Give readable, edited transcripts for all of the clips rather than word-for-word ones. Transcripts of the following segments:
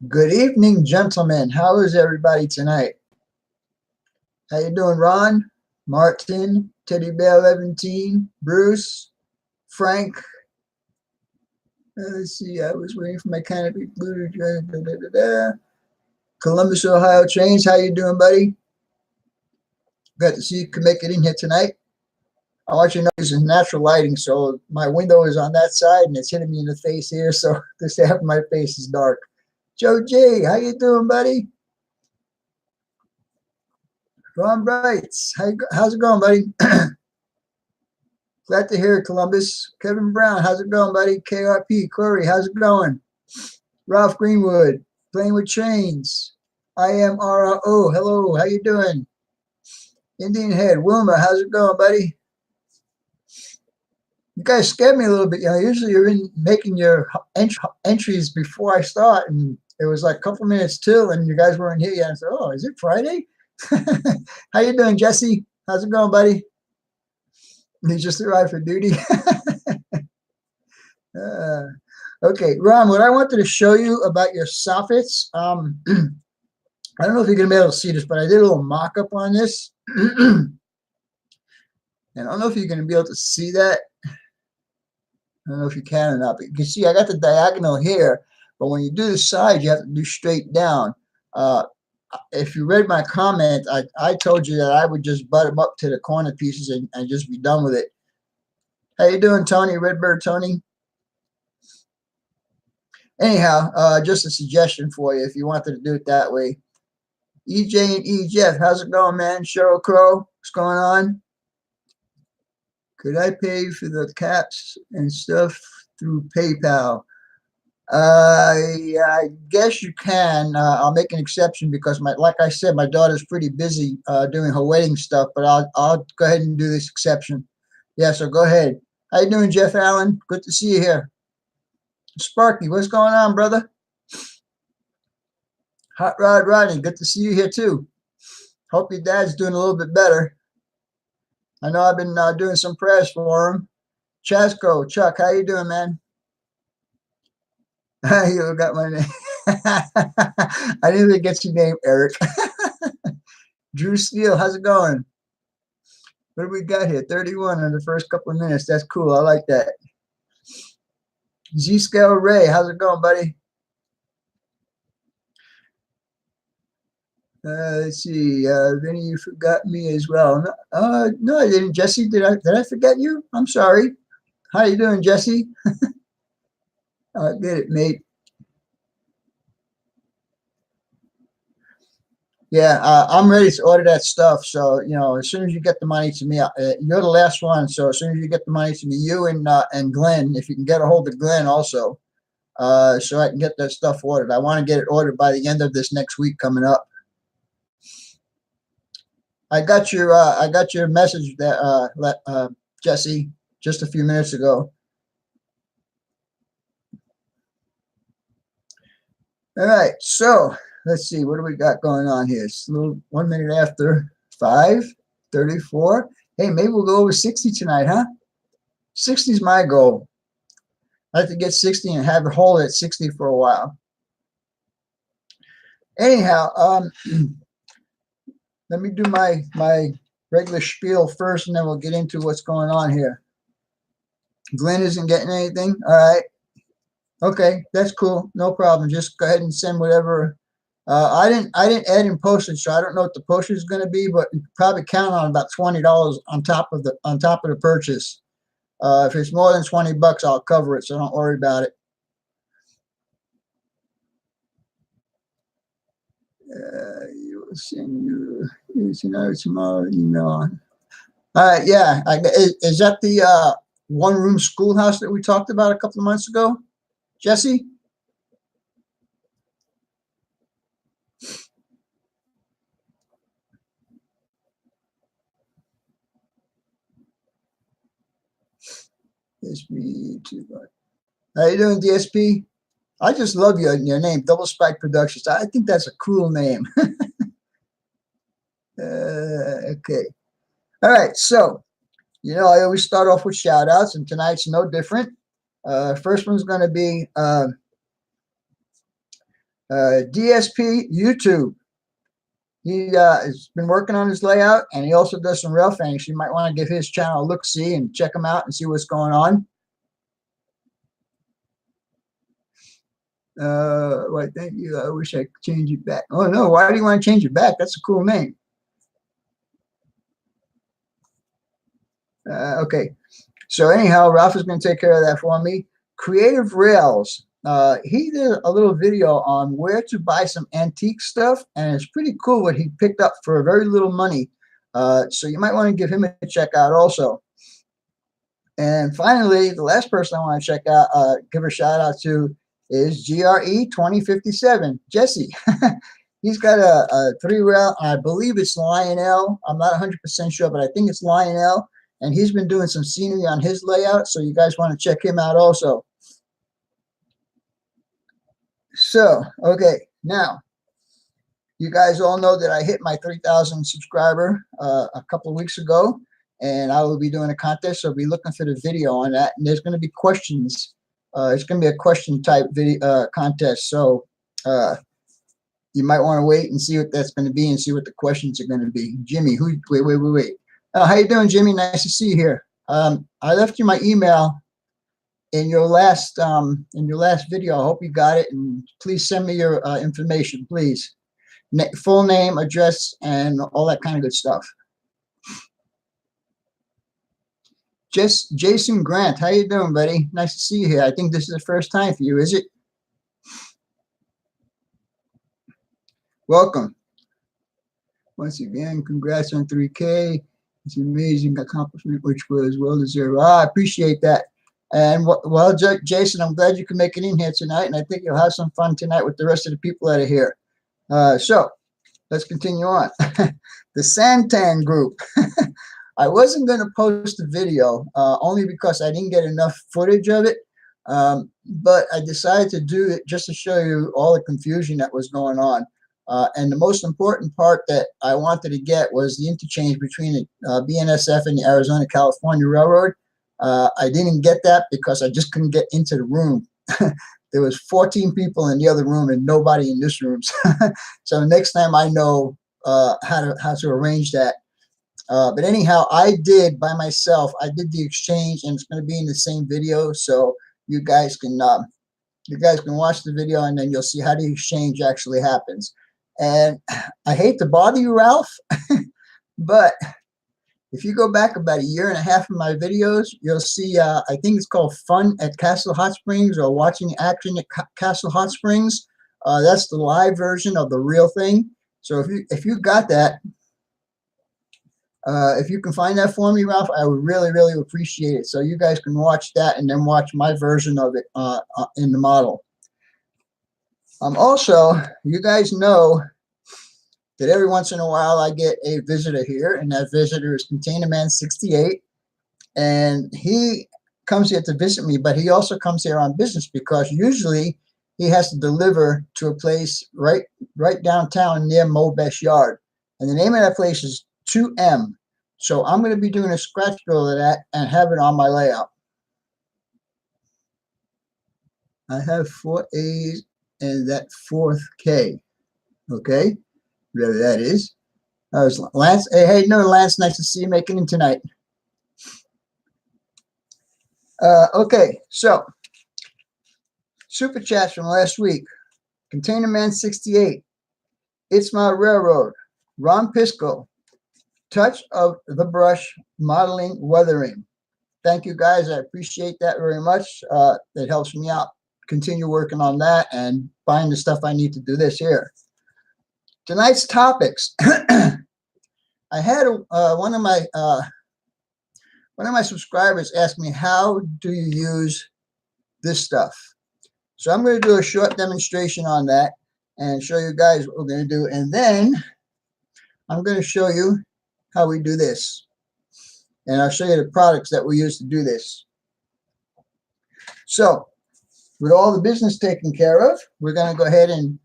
Good evening, gentlemen. How is everybody tonight? How you doing, Ron, Martin, Teddy Bear 17, Bruce, Frank? Let's see. I was waiting for my canopy. Columbus, Ohio, Chains. How you doing, buddy? Glad to see you can make it in here tonight. I want you to know this is natural lighting, so my window is on that side and it's hitting me in the face here, so this half of my face is dark. Joe J, how you doing, buddy? Ron Brights, how's it going, buddy? Glad to hear it, Columbus. Kevin Brown, how's it going, buddy? KRP, Corey, how's it going? Ralph Greenwood, playing with chains. IMRO, hello, how you doing? Indian Head, Wilma, how's it going, buddy? You guys scared me a little bit. You know, usually you're in making your entries before I start, and it was like a couple minutes till, and you guys weren't here yet. I said, "Oh, is it Friday?" How you doing, Jesse? How's it going, buddy? You just arrived for duty. Okay, Ron. What I wanted to show you about your soffits. I don't know if you're gonna be able to see this, but I did a little mock-up on this, and I don't know if you're gonna be able to see that. I don't know if you can or not, but you can see I got the diagonal here, but when you do the side, you have to do straight down. If you read my comment, I told you that I would just butt them up to the corner pieces and just be done with it. How you doing, Tony? Redbird Tony? Anyhow, just a suggestion for you if you wanted to do it that way. EJ and E. Jeff, how's it going, man? Cheryl Crow, what's going on? Could I pay for the caps and stuff through PayPal? I guess you can. I'll make an exception because like I said, my daughter's pretty busy doing her wedding stuff, but I'll go ahead and do this exception. Yeah, so go ahead. How you doing, Jeff Allen? Good to see you here. Sparky, what's going on, brother? Hot Rod Rodney, good to see you here too. Hope your dad's doing a little bit better. I know I've been doing some prayers for him. Chasco, Chuck, how you doing, man? You got my name. I didn't even get your name, Eric. Drew Steele, how's it going? What do we got here? 31 in the first couple of minutes. That's cool. I like that. Z-Scale Ray, how's it going, buddy? Let's see. Vinny, you forgot me as well. No, I didn't. Jesse, did I forget you? I'm sorry. How you doing, Jesse? Get it, mate. Yeah, I'm ready to order that stuff. So, you know, as soon as you get the money to me, you're the last one. So as soon as you get the money to me, you and Glenn, if you can get a hold of Glenn also, so I can get that stuff ordered. I want to get it ordered by the end of this next week coming up. I got your message that Jesse, just a few minutes ago. All right, so let's see, what do we got going on here? It's a little 1 minute after 5:34. Hey, maybe we'll go over 60 tonight, huh? 60 is my goal. I'd like to get 60 and have it hold at 60 for a while. Anyhow, let me do my regular spiel first, and then we'll get into what's going on here. Glenn isn't getting anything. All right. Okay, that's cool. No problem. Just go ahead and send whatever. I didn't add in postage, so I don't know what the postage is going to be, but you can probably count on about $20 on top of the purchase. If it's more than $20, I'll cover it, so don't worry about it. You will send you tomorrow email on. All right, yeah. Is that the one-room schoolhouse that we talked about a couple of months ago, Jesse? DSP. How you doing, DSP? I just love your name, Double Spike Productions. I think that's a cool name. Okay. All right. So, you know, I always start off with shout outs, and tonight's no different. First one's going to be DSP YouTube. He has been working on his layout, and he also does some rail fangs. You might want to give his channel a look-see and check him out and see what's going on. Why, thank you. I wish I could change it back. Oh, no. Why do you want to change it back? That's a cool name. Okay. So anyhow, Ralph is going to take care of that for me. Creative Rails. He did a little video on where to buy some antique stuff, and it's pretty cool what he picked up for very little money. So you might want to give him a check out also. And finally, the last person I want to check out, give a shout out to is GRE 2057, Jesse. He's got a 3-rail, I believe it's Lionel. I'm not 100% sure, but I think it's Lionel. And he's been doing some scenery on his layout, so you guys want to check him out also. So, okay, now, you guys all know that I hit my 3,000 subscriber a couple of weeks ago, and I will be doing a contest, so be looking for the video on that. And there's going to be questions. It's going to be a question type video contest, so you might want to wait and see what that's going to be and see what the questions are going to be. Jimmy, wait. How you doing, Jimmy? Nice to see you here. I left you my email in your last video. I hope you got it, and please send me your information, please. Full name, address, and all that kind of good stuff. Jason Grant, how you doing, buddy? Nice to see you here. I think this is the first time for you, is it? Welcome. Once again, congrats on 3K. It's an amazing accomplishment, which was well deserved. I appreciate that. And well, Jason, I'm glad you can make it in here tonight, and I think you'll have some fun tonight with the rest of the people that are here. So let's continue on. The Santan group. I wasn't going to post the video only because I didn't get enough footage of it, but I decided to do it just to show you all the confusion that was going on. And the most important part that I wanted to get was the interchange between the BNSF and the Arizona-California Railroad. I didn't get that because I just couldn't get into the room. There was 14 people in the other room and nobody in this room. So next time I know how to arrange that. But anyhow, I did by myself. I did the exchange, and it's going to be in the same video, so you guys can watch the video, and then you'll see how the exchange actually happens. And I hate to bother you, Ralph, but if you go back about 1.5 years of my videos, you'll see, I think it's called Fun at Castle Hot Springs or Watching Action at Castle Hot Springs. That's the live version of the real thing. So if you got that, if you can find that for me, Ralph, I would really, really appreciate it. So you guys can watch that and then watch my version of it in the model. Also, you guys know that every once in a while I get a visitor here, and that visitor is Container Man 68, and he comes here to visit me, but he also comes here on business because usually he has to deliver to a place right downtown near Mobesh Yard, and the name of that place is 2M. So I'm going to be doing a scratch build of that and have it on my layout. I have 4 A's and that 4th K. Okay, whatever that is. Lance. Hey, no, Lance. Nice to see you making it tonight. Okay, so super chats from last week. Container Man 68. It's My Railroad. Ron Pisco. Touch of the Brush Modeling Weathering. Thank you, guys. I appreciate that very much. That helps me out. Continue working on that and buying the stuff I need to do this here. Tonight's topics. I had one of my subscribers ask me, how do you use this stuff? So I'm going to do a short demonstration on that and show you guys what we're going to do, and then I'm going to show you how we do this, and I'll show you the products that we use to do this. So with all the business taken care of, we're going to go ahead and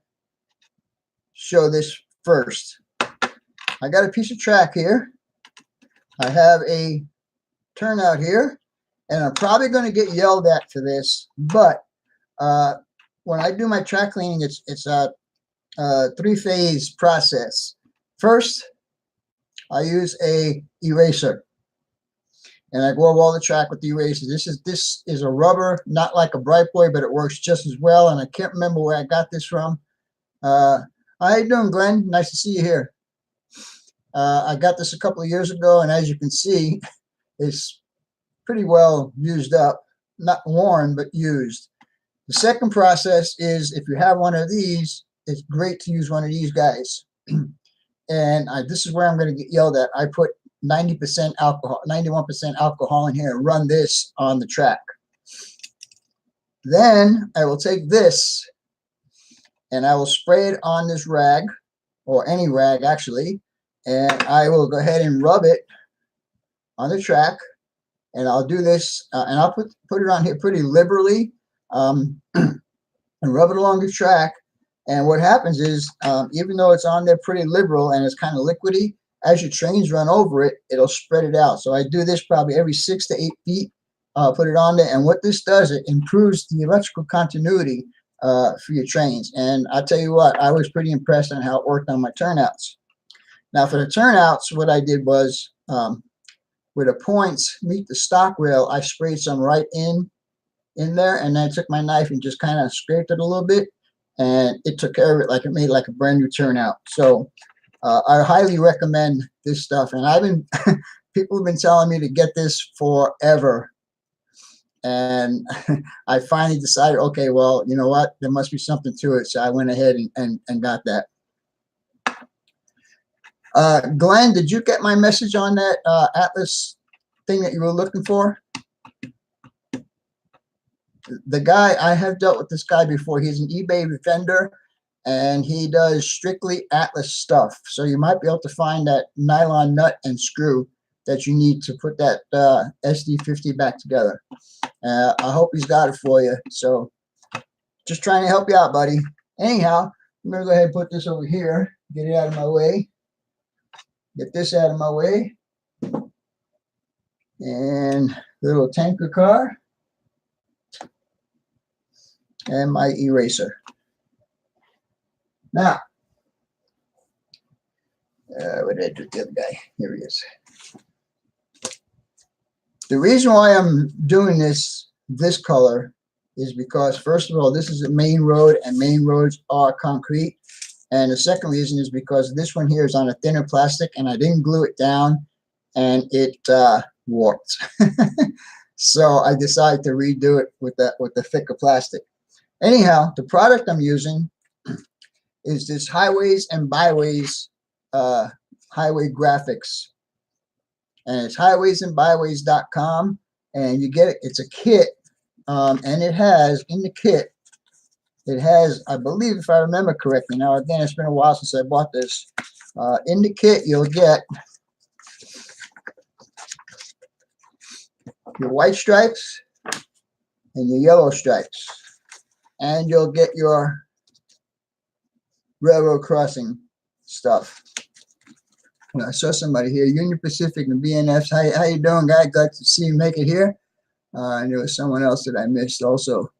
show this first. I got a piece of track here. I have a turnout here, and I'm probably going to get yelled at for this, but when I do my track cleaning, it's a three-phase process. First, I use a eraser, and I go over all the track with the eraser. This is a rubber, not like a Bright Boy, but it works just as well. And I can't remember where I got this from. How you doing, Glenn? Nice to see you here. I got this a couple of years ago, and as you can see, it's pretty well used up. Not worn, but used. The second process is, if you have one of these, it's great to use one of these guys. And this is where I'm going to get yelled at. I put 90% alcohol, 91% alcohol in here and run this on the track. Then I will take this and I will spray it on this rag, or any rag actually, and I will go ahead and rub it on the track. And I'll do this, and I'll put it on here pretty liberally, and rub it along the track. And what happens is, even though it's on there pretty liberal and it's kind of liquidy, as your trains run over it, it'll spread it out. So I do this probably every 6 to 8 feet, put it on there. And what this does, it improves the electrical continuity for your trains. And I'll tell you what, I was pretty impressed on how it worked on my turnouts. Now for the turnouts, what I did was, where the points meet the stock rail, I sprayed some right in there, and then I took my knife and just kind of scraped it a little bit, and it took care of it. Like, it made like a brand new turnout. So I highly recommend this stuff. And I've been people have been telling me to get this forever, and I finally decided, okay, well, you know what, there must be something to it. So I went ahead and got that. Glenn, did you get my message on that Atlas thing that you were looking for? The guy, I have dealt with this guy before. He's an eBay vendor, and he does strictly Atlas stuff. So you might be able to find that nylon nut and screw that you need to put that SD50 back together. I hope he's got it for you. So just trying to help you out, buddy. Anyhow, I'm going to go ahead and put this over here, get it out of my way. Get this out of my way. And little tanker car. And my eraser. Now, what did I do with the other guy? Here he is. The reason why I'm doing this color is because, first of all, this is a main road, and main roads are concrete. And the second reason is because this one here is on a thinner plastic, and I didn't glue it down, and it warped. So I decided to redo it with the thicker plastic. Anyhow, the product I'm using is this Highways and Byways highway graphics, and it's highwaysandbyways.com, and you get it. It's a kit, and it has in the kit. It has, I believe, if I remember correctly. Now, again, it's been a while since I bought this. In the kit, you'll get your white stripes and your yellow stripes. And you'll get your railroad crossing stuff. I saw somebody here, Union Pacific and BNFs. How you doing, guy? Glad to see you make it here. And there was someone else that I missed also.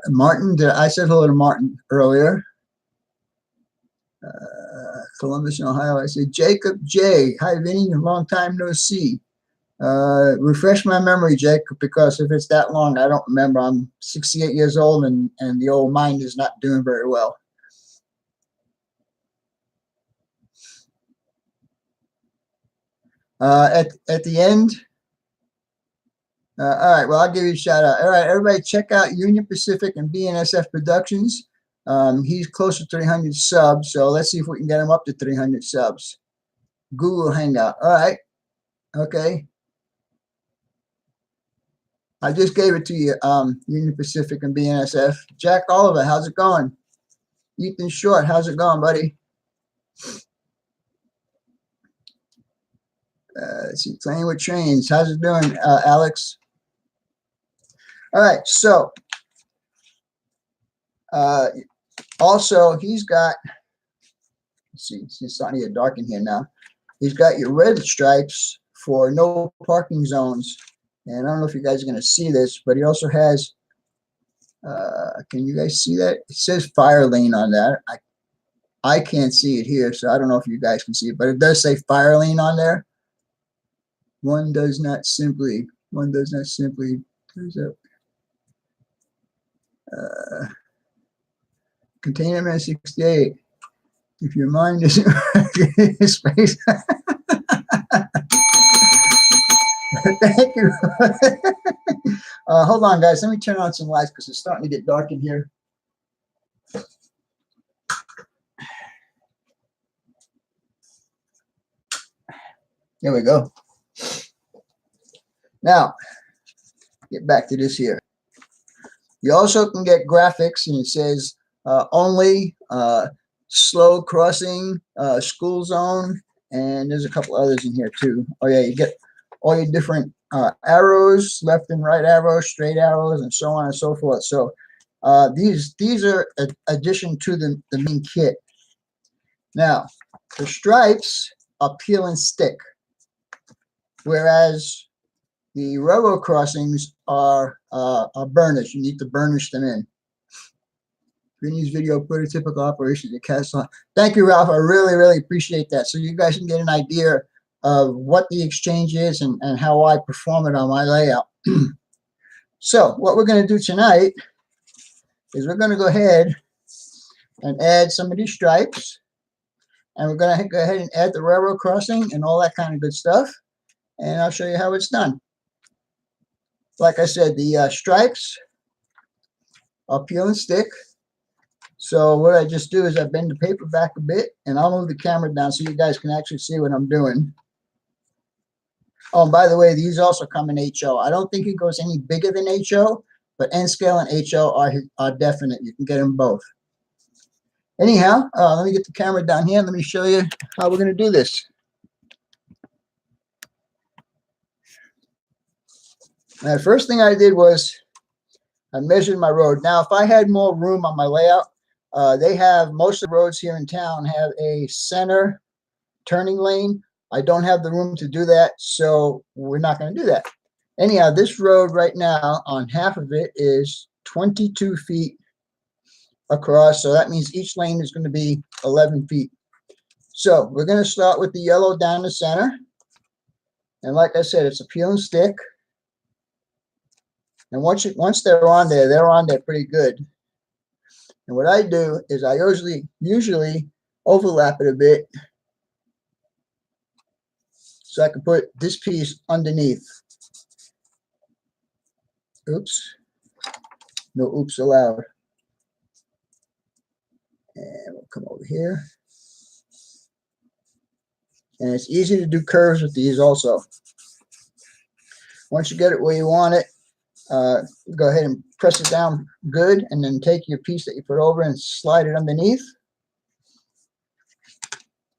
Martin, I said hello to Martin earlier. Columbus, Ohio. I said Jacob J. Hi, Vinny. Long time no see. Refresh my memory, Jacob, because if it's that long, I don't remember. I'm 68 years old, and the old mind is not doing very well. At the end. All right, well, I'll give you a shout out. All right, everybody, check out Union Pacific and BNSF Productions. He's close to 300 subs, so let's see if we can get him up to 300 subs. Google Hangout. All right, okay. I just gave it to you, Union Pacific and BNSF. Jack Oliver, how's it going? Ethan Short, how's it going, buddy? Let's see, playing with trains. How's it doing, Alex? All right, so also he's got, let's see, it's starting to get dark in here now. He's got your red stripes for no parking zones. And I don't know if you guys are going to see this, but he also has Can you guys see that? It says fire lane on that. I can't see it here, so I don't know if you guys can see it, but it does say fire lane on there. One does not simply there's a container 68. If your mind isn't space. Thank you. Hold on, guys. Let me turn on some lights because it's starting to get dark in here. There we go. Now, get back to this here. You also can get graphics, and it says only, slow crossing, school zone, and there's a couple others in here too. Oh yeah, you get all your different arrows, left and right arrows, straight arrows, and so on and so forth. So these are an addition to the main kit. Now, the stripes are peel and stick, whereas the railroad crossings are burnished. You need to burnish them in. Green News video prototypical operations at cast on. Thank you, Ralph. I really, really appreciate that. So you guys can get an idea of what the exchange is and how I perform it on my layout. So what we're going to do tonight is we're going to go ahead and add some of these stripes. And we're going to go ahead and add the railroad crossing and all that kind of good stuff. And I'll show you how it's done. Like I said, the stripes are peel and stick. So what I just do is I bend the paper back a bit, and I'll move the camera down so you guys can actually see what I'm doing. Oh, and by the way, these also come in HO. I don't think it goes any bigger than HO, but N scale and HO are definite. You can get them both. Anyhow, let me get the camera down here. Let me show you how we're going to do this. Now, the first thing I did was I measured my road. Now, if I had more room on my layout, they have, most of the roads here in town have a center turning lane. I don't have the room to do that, so we're not going to do that. Anyhow, this road right now, on half of it, is 22 feet across, so that means each lane is going to be 11 feet. So we're going to start with the yellow down the center. And like I said, it's a peel and stick. And once they're on there pretty good. And what I do is I usually overlap it a bit so I can put this piece underneath. Oops. No oops allowed. And we'll come over here. And it's easy to do curves with these also. Once you get it where you want it, go ahead and press it down good, and then take your piece that you put over and slide it underneath.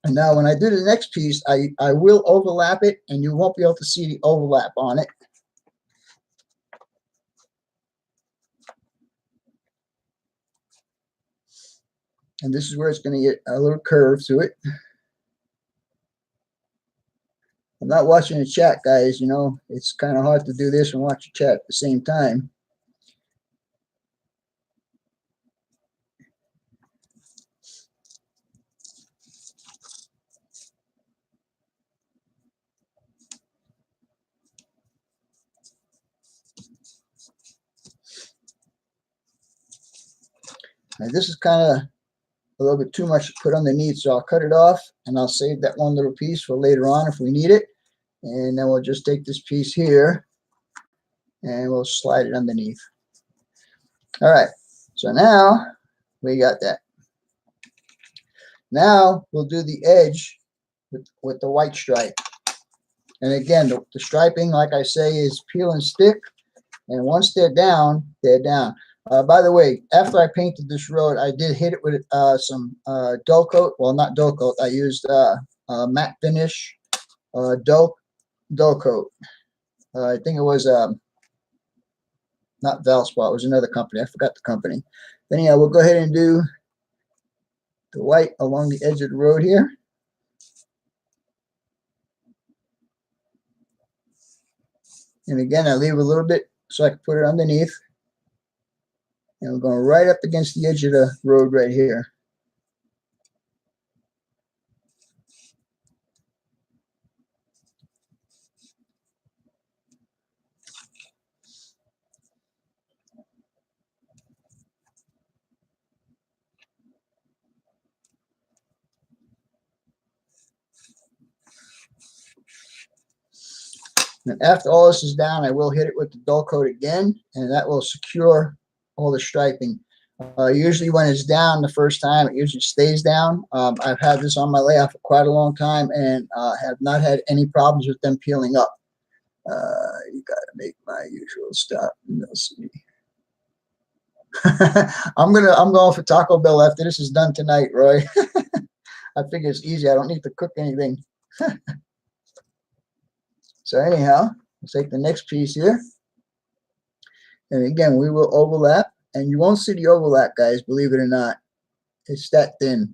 And now when I do the next piece, I will overlap it, and you won't be able to see the overlap on it. And this is where it's going to get a little curve to it. I'm not watching the chat, guys. You know, it's kind of hard to do this and watch the chat at the same time. Now, this is kind of a little bit too much to put underneath, so I'll cut it off, and I'll save that one little piece for later on if we need it. And then we'll just take this piece here, and we'll slide it underneath. All right, so now we got that. Now we'll do the edge with the white stripe. And again, the striping, like I say, is peel and stick. And once they're down, they're down. By the way, after I painted this road, I did hit it with some dull coat. Well, not dull coat. I used matte finish dull coat. I think it was not Valspar. It was another company. I forgot the company. Then yeah, we'll go ahead and do the white along the edge of the road here. And again, I leave a little bit so I can put it underneath. And we're going right up against the edge of the road right here. And after all this is down, I will hit it with the dull coat again, and that will secure all the striping. Usually when it's down the first time, it usually stays down. I've had this on my layout for quite a long time and have not had any problems with them peeling up. You got to make my usual stop. Let's see. I'm going for Taco Bell after this is done tonight, Roy. I figure it's easy. I don't need to cook anything. So anyhow, let's take the next piece here. And again, we will overlap. And you won't see the overlap, guys, believe it or not. It's that thin.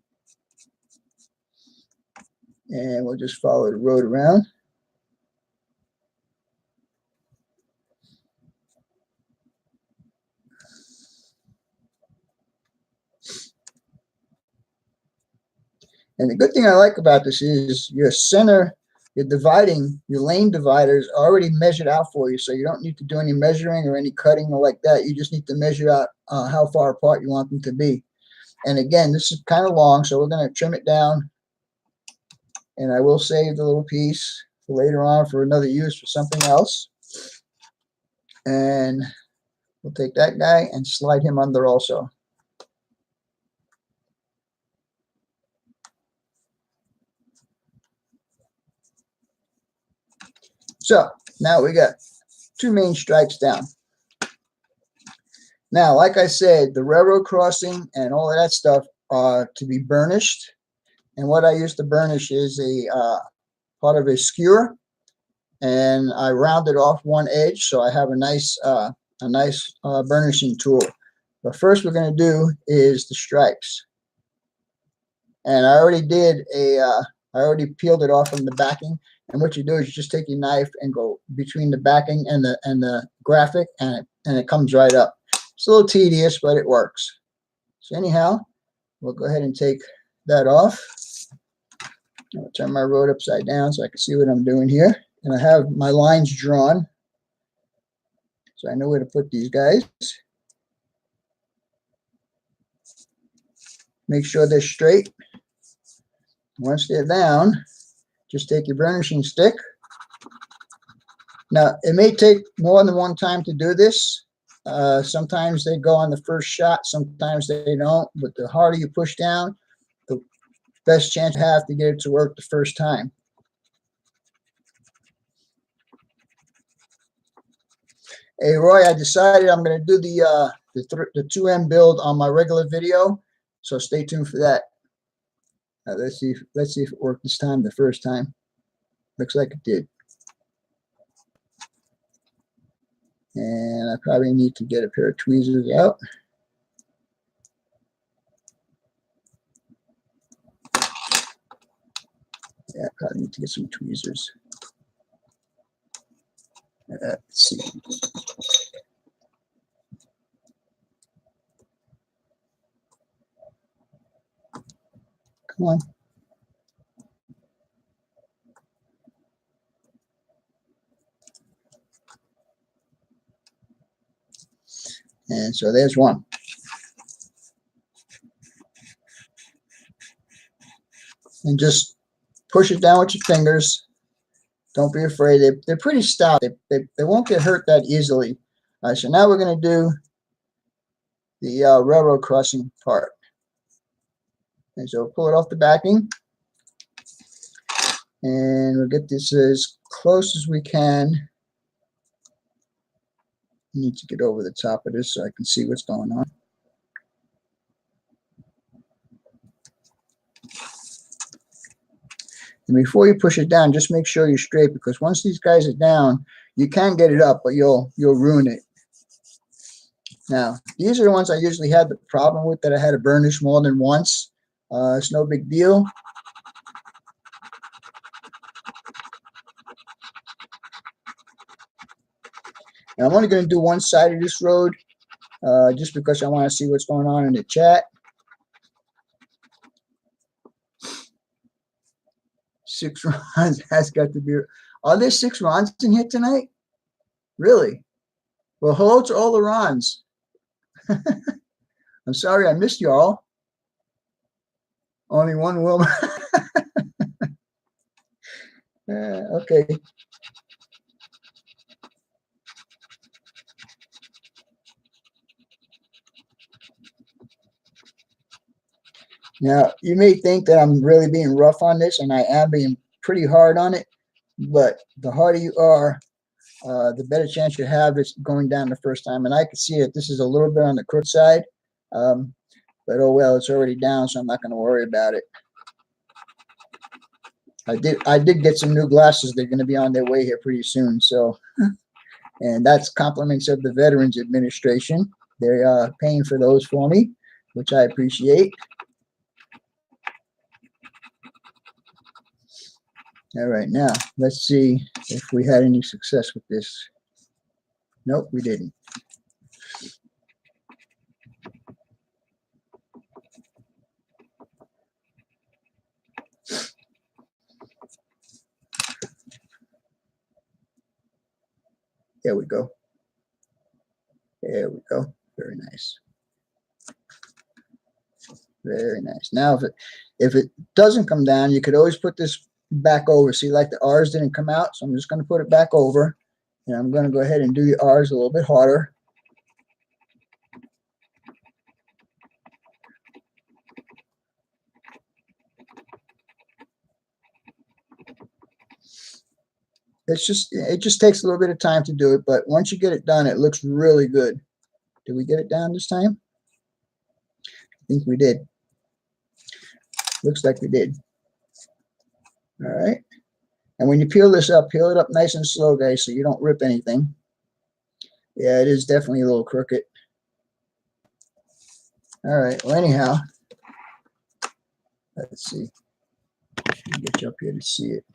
And we'll just follow the road around. And the good thing I like about this is your center, your dividing, your lane dividers are already measured out for you. So you don't need to do any measuring or any cutting or like that. You just need to measure out how far apart you want them to be. And again, this is kind of long, so we're going to trim it down. And I will save the little piece for later on for another use for something else. And we'll take that guy and slide him under also. So now we got two main stripes down. Now, like I said, the railroad crossing and all of that stuff are to be burnished. And what I use to burnish is a part of a skewer, and I rounded off one edge, so I have a nice burnishing tool. But first, we're going to do is the stripes. And I already I already peeled it off from the backing. And what you do is you just take your knife and go between the backing and the graphic, and it comes right up. It's a little tedious, but it works. So anyhow, we'll go ahead and take that off. I'll turn my road upside down so I can see what I'm doing here. And I have my lines drawn, so I know where to put these guys. Make sure they're straight. Once they're down, just take your burnishing stick. Now, it may take more than one time to do this. Sometimes they go on the first shot, sometimes they don't. But the harder you push down, the best chance you have to get it to work the first time. Hey, Roy, I decided I'm going to do the 2M build on my regular video, so stay tuned for that. Let's see if it worked this time, the first time. Looks like it did. And I probably need to get a pair of tweezers out. Yeah, I probably need to get some tweezers. Let's see. Come on. And so there's one. And just push it down with your fingers. Don't be afraid. They're pretty stout. They won't get hurt that easily. So now we're going to do the railroad crossing part. And so pull it off the backing. And we'll get this as close as we can. I need to get over the top of this so I can see what's going on. And before you push it down, just make sure you're straight, because once these guys are down, you can get it up, but you'll ruin it. Now, these are the ones I usually had the problem with, that I had to burnish more than once. It's no big deal. Now, I'm only going to do one side of this road, just because I want to see what's going on in the chat. 6 Rons has got to be. Are there 6 Rons in here tonight? Really? Well, hello to all the Rons. I'm sorry I missed you all. Only one woman. Okay. Now, you may think that I'm really being rough on this, and I am being pretty hard on it, but the harder you are, the better chance you have is going down the first time. And I can see that this is a little bit on the crooked side, but oh well, it's already down, so I'm not going to worry about it. I did get some new glasses. They're going to be on their way here pretty soon. So, and that's compliments of the Veterans Administration. They're paying for those for me, which I appreciate. All right, now let's see if we had any success with this. Nope, we didn't. There we go. There we go. Very nice. Very nice. Now, if it doesn't come down, you could always put this back over. See, like the R's didn't come out, so I'm just going to put it back over. And I'm going to go ahead and do the R's a little bit harder. It just takes a little bit of time to do it, but once you get it done, it looks really good. Did we get it down this time? I think we did. Looks like we did. All right. And when you peel this up, peel it up nice and slow, guys, so you don't rip anything. Yeah, it is definitely a little crooked. All right. Well, anyhow, let's see. Get you up here to see it.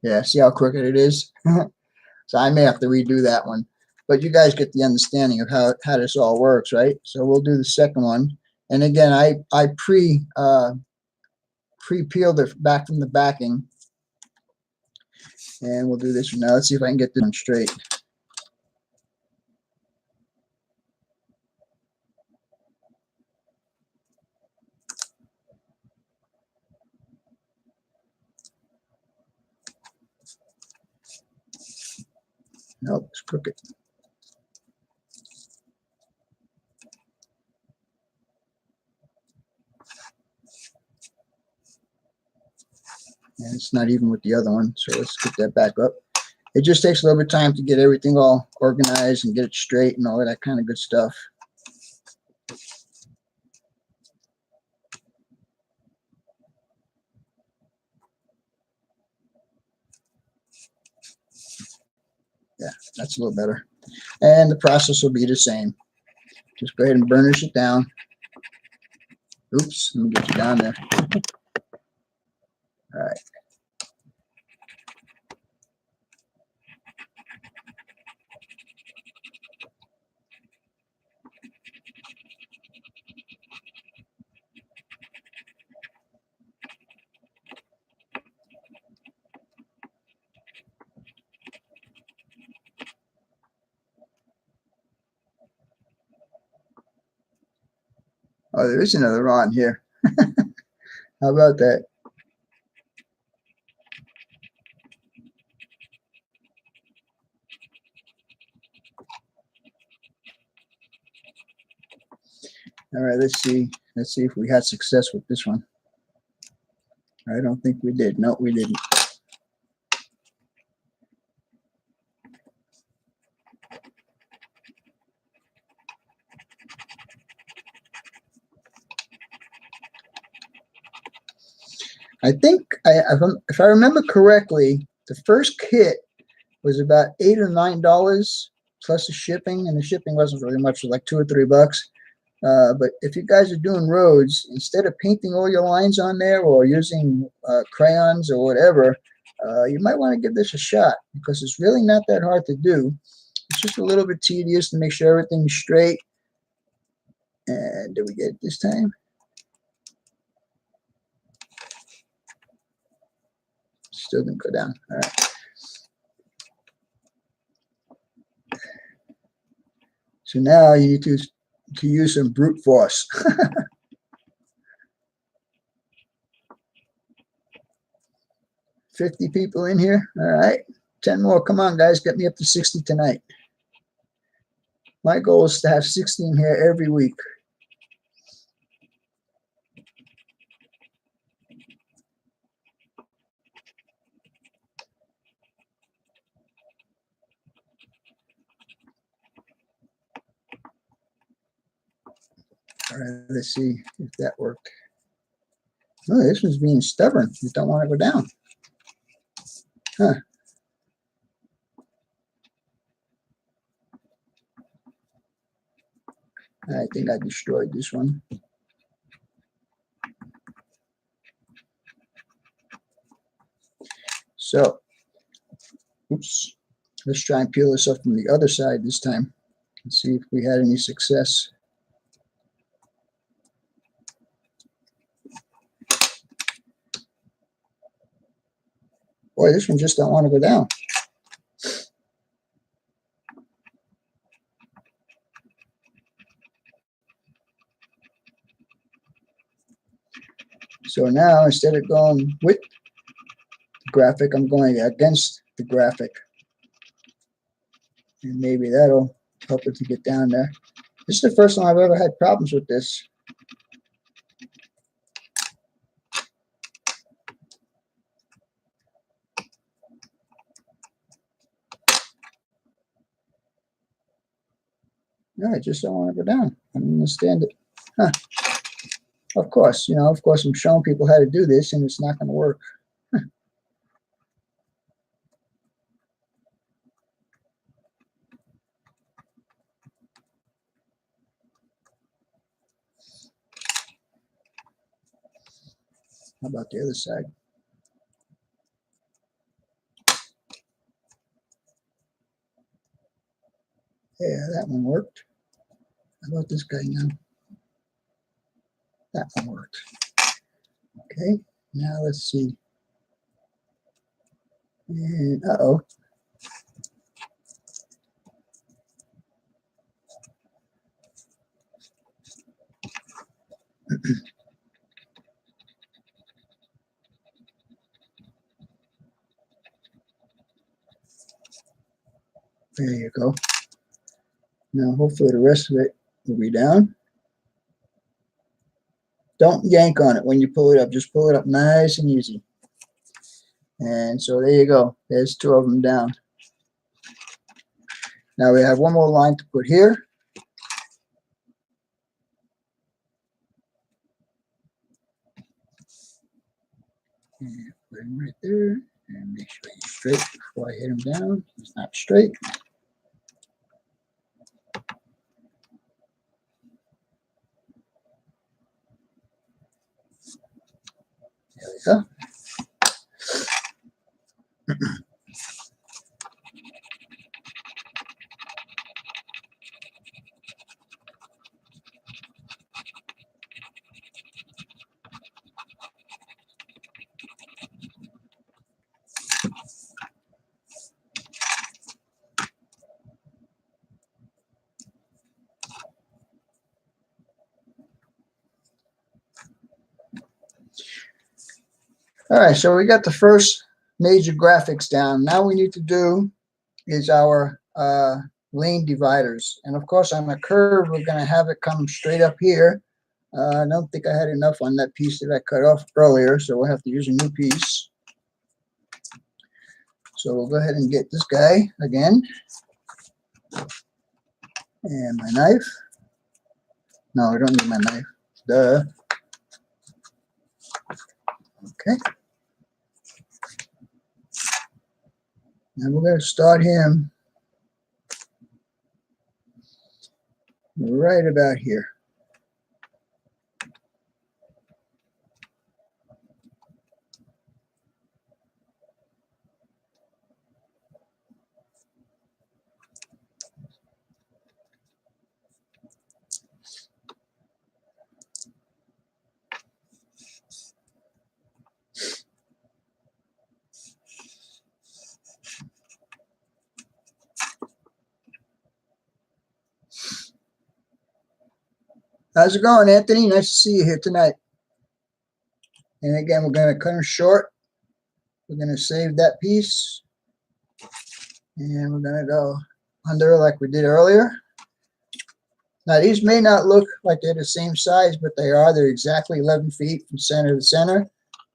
Yeah, see how crooked it is? So I may have to redo that one. But you guys get the understanding of how this all works, right? So we'll do the second one. And again, I pre-peeled it back from the backing. And we'll do this one now. Let's see if I can get this one straight. Nope, it's crooked. And it's not even with the other one, so let's get that back up. It just takes a little bit of time to get everything all organized and get it straight and all of that kind of good stuff. Yeah, that's a little better. And the process will be the same. Just go ahead and burnish it down. Oops, let me get you down there. All right. Oh, there is another rod here. How about that? All right, let's see. Let's see if we had success with this one. I don't think we did. No, we didn't. I think, if I remember correctly, the first kit was about $8 or $9 plus the shipping, and the shipping wasn't really much, it was like $2 or $3. But if you guys are doing roads, instead of painting all your lines on there or using crayons or whatever, you might want to give this a shot because it's really not that hard to do. It's just a little bit tedious to make sure everything's straight. And did we get it this time? Still didn't go down. All right. So now you need to use some brute force. 50 people in here. All right. 10 more. Come on, guys. Get me up to 60 tonight. My goal is to have 60 in here every week. All right, let's see if that worked. Oh, this one's being stubborn. You don't want to go down. Huh. I think I destroyed this one. So, oops. Let's try and peel this up from the other side this time and see if we had any success. Boy, this one just don't want to go down. So now, instead of going with the graphic, I'm going against the graphic. And maybe that'll help it to get down there. This is the first time I've ever had problems with this. No, I just don't want to go down. I don't understand it. Huh. Of course, of course I'm showing people how to do this and it's not going to work. Huh. How about the other side? Yeah, that one worked. How about this guy now? That one worked. Okay, now let's see. And uh-oh. There you go. Now hopefully the rest of it will be down. Don't yank on it when you pull it up. Just pull it up nice and easy. And so there you go. There's 2 of them down. Now we have one more line to put here. And put him right there. And make sure he's straight before I hit him down. He's not straight. There we go. All right, so we got the first major graphics down. Now we need to do is our lane dividers. And of course, on a curve, we're going to have it come straight up here. I don't think I had enough on that piece that I cut off earlier, so we'll have to use a new piece. So we'll go ahead and get this guy again. And my knife. No, I don't need my knife. Duh. Okay. And we're going to start him right about here. How's it going, Anthony? Nice to see you here tonight. And again, we're going to cut them short. We're going to save that piece. And we're going to go under like we did earlier. Now, these may not look like they're the same size, but they are. They're exactly 11 feet from center to center.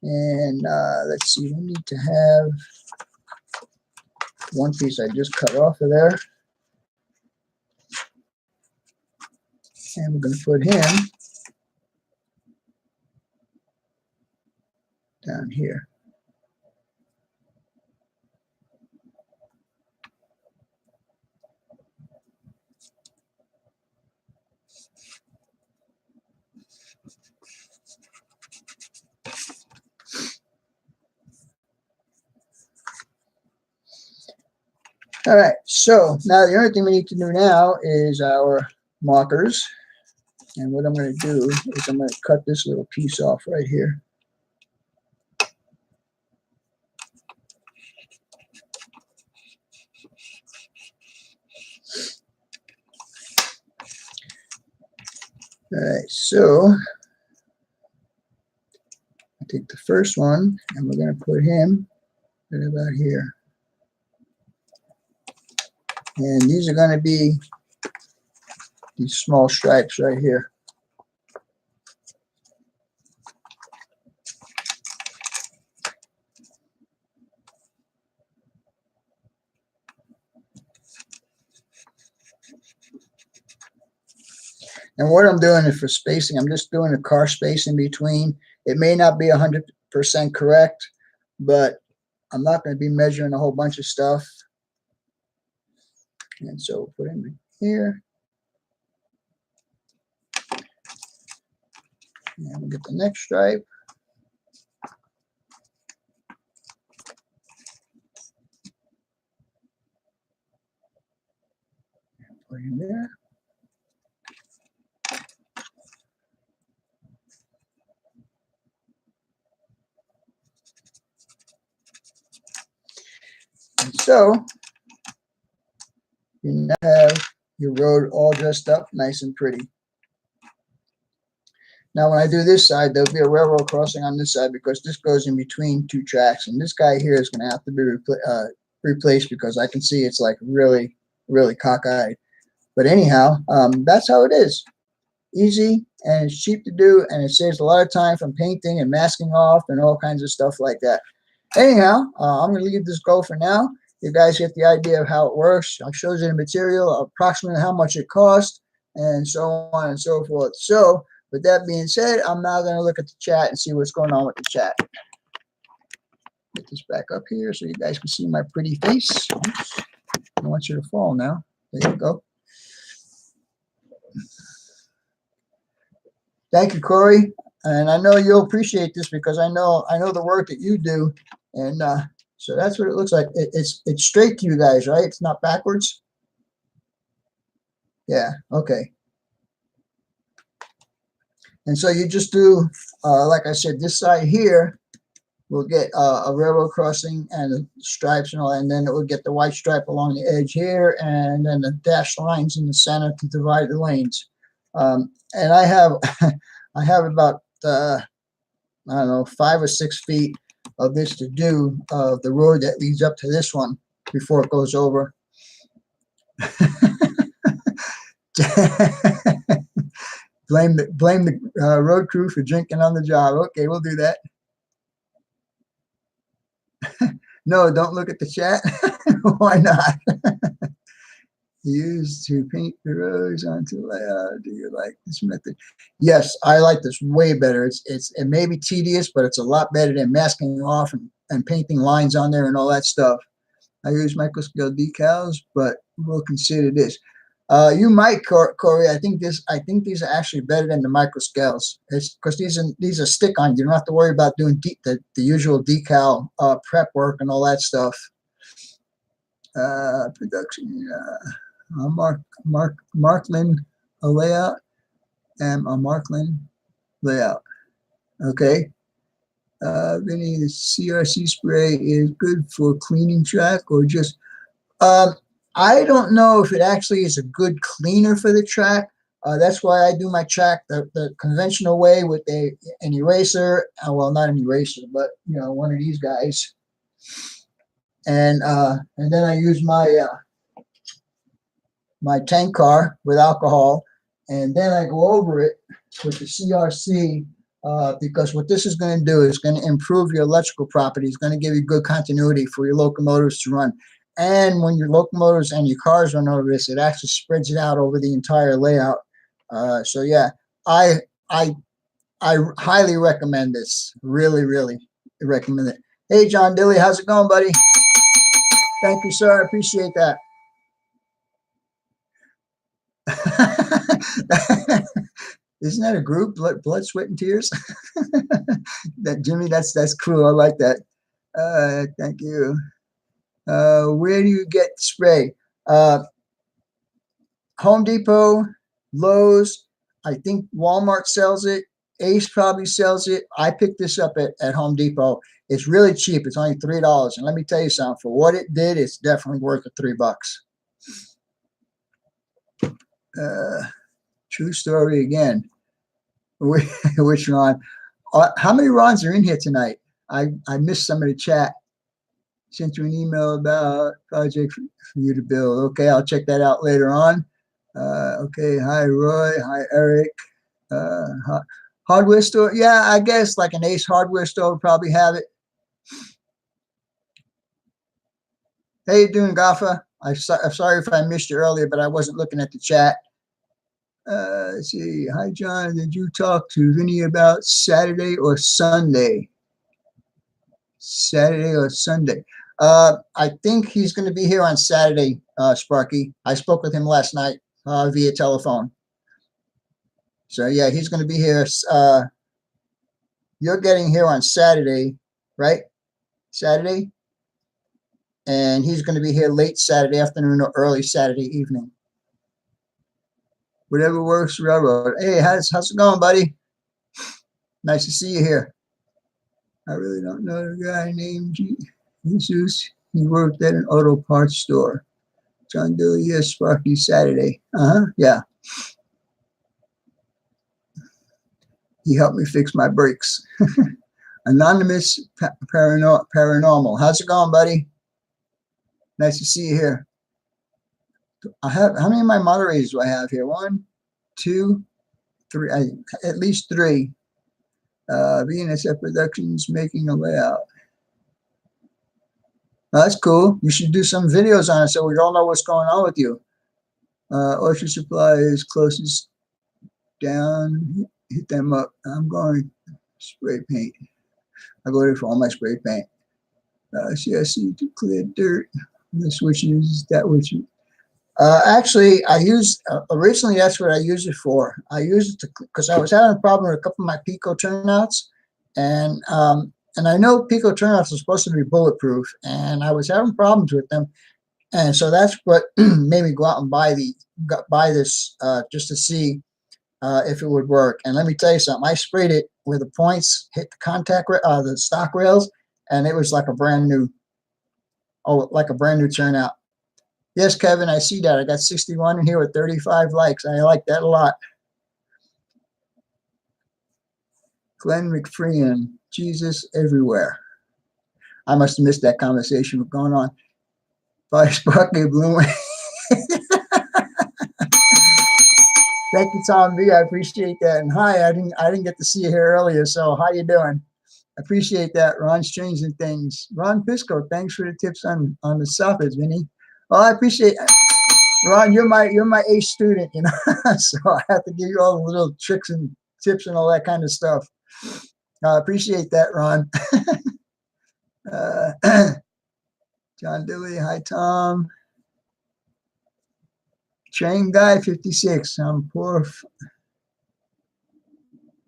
And let's see, we need to have one piece I just cut off of there. And we're going to put him down here. All right, so now the only thing we need to do now is our markers. And what I'm going to do is I'm going to cut this little piece off right here. All right, so I take the first one and we're going to put him right about here. And these are going to be these small stripes right here. And what I'm doing is for spacing, I'm just doing a car space in between. It may not be 100% correct, but I'm not going to be measuring a whole bunch of stuff. And so put him here. And we'll get the next stripe. Put him there. And so you now have your road all dressed up nice and pretty. Now, when I do this side, there'll be a railroad crossing on this side because this goes in between two tracks. And this guy here is going to have to be replaced because I can see it's like really, really cockeyed. But anyhow, that's how it is. Easy, and it's cheap to do, and it saves a lot of time from painting and masking off and all kinds of stuff like that. Anyhow, I'm going to leave this go for now. You guys get the idea of how it works. I showed you the material, approximately how much it cost, and so on and so forth. So, with that being said, I'm now going to look at the chat and see what's going on with the chat. Get this back up here so you guys can see my pretty face. Oops. I want you to fall now. There you go. Thank you, Corey. And I know you'll appreciate this because I know the work that you do. And so that's what it looks like. It's straight to you guys, right? It's not backwards. Yeah, okay. And so you just do, like I said, this side here will get a railroad crossing and the stripes and all, and then it will get the white stripe along the edge here, and then the dashed lines in the center to divide the lanes. And I have, I have about, I don't know, 5 or 6 feet of this to do, the road that leads up to this one before it goes over. Blame the road crew for drinking on the job. Okay, we'll do that. No, don't look at the chat. Why not? Used to paint the roads onto layout. Do you like this method? Yes, I like this way better. It may be tedious, but it's a lot better than masking off and painting lines on there and all that stuff. I use microscale decals, but we'll consider this. You might, Corey. I think these are actually better than the microscales. It's because these are stick-on. You don't have to worry about doing the usual decal prep work and all that stuff. Production. Markland layout and a Markland layout. Okay. Vinny, the CRC spray is good for cleaning track or just. I don't know if it actually is a good cleaner for the track, That's why I do my track the conventional way with an eraser. Well, not an eraser, but one of these guys. And then I use my tank car with alcohol, and then I go over it with the CRC, because what this is going to do is going to improve your electrical properties. It's going to give you good continuity for your locomotives to run. And when your locomotives and your cars run over this, it actually spreads it out over the entire layout. So yeah, I I I highly recommend this. Really, really recommend it. Hey, John Dilly, how's it going, buddy? Thank you, sir. I appreciate that. Isn't that a group? Blood, Sweat, and Tears? That Jimmy, that's cool. I like that. Thank you. Where do you get spray? Home Depot, Lowe's. I think Walmart sells it. Ace probably sells it. I picked this up at Home Depot. It's really cheap. It's only $3. And let me tell you something. For what it did, it's definitely worth the $3. True story again. Which Ron? How many Rons are in here tonight? I missed some of the chat. Sent you an email about project for you to build. Okay, I'll check that out later on. Okay, hi Roy, hi Eric. Hardware store, yeah, I guess like an Ace hardware store would probably have it. How you doing, Gaffa? I'm sorry if I missed you earlier, but I wasn't looking at the chat. Let's see. Hi, John. Did you talk to Vinny about Saturday or Sunday? Saturday or Sunday? I think he's going to be here on Saturday, Sparky. I spoke with him last night via telephone. So, yeah, he's going to be here. You're getting here on Saturday, right? Saturday? And he's going to be here late Saturday afternoon or early Saturday evening. Whatever works, railroad. Hey, how's it going, buddy? Nice to see you here. I really don't know the guy named Jesus. He worked at an auto parts store. John Dilly, yes, Sparky, Saturday. Yeah. He helped me fix my brakes. Anonymous Paranormal. How's it going, buddy? Nice to see you here. How many of my moderators do I have here? 1, 2, 3, at least 3. BNSF Productions making a layout. That's cool. You should do some videos on it so we all know what's going on with you. Orchard Supply is closest down. Hit them up. I'm going spray paint. I go there for all my spray paint. CSC to clear dirt. The switches, that which. Actually, I use originally that's what I used it for. I used it because I was having a problem with a couple of my Pico turnouts, and I know Pico turnouts are supposed to be bulletproof, and I was having problems with them, and so that's what made me go out and buy this just to see if it would work. And let me tell you something. I sprayed it where the points hit the stock rails, and it was like a brand new turnout. Yes, Kevin, I see that. I got 61 in here with 35 likes. I like that a lot. Glenn McFreehan, Jesus everywhere. I must have missed that conversation with going on. By Sparky Bloom. Thank you, Tom B. I appreciate that. And hi, I didn't get to see you here earlier. So how you doing? I appreciate that. Ron's changing things. Ron Pisco, thanks for the tips on the soffits, Vinny. Well, I appreciate it. Ron, you're my A student, so I have to give you all the little tricks and tips and all that kind of stuff. I appreciate that, Ron. John Dilly, hi, Tom. Train Guy 56. I'm poor.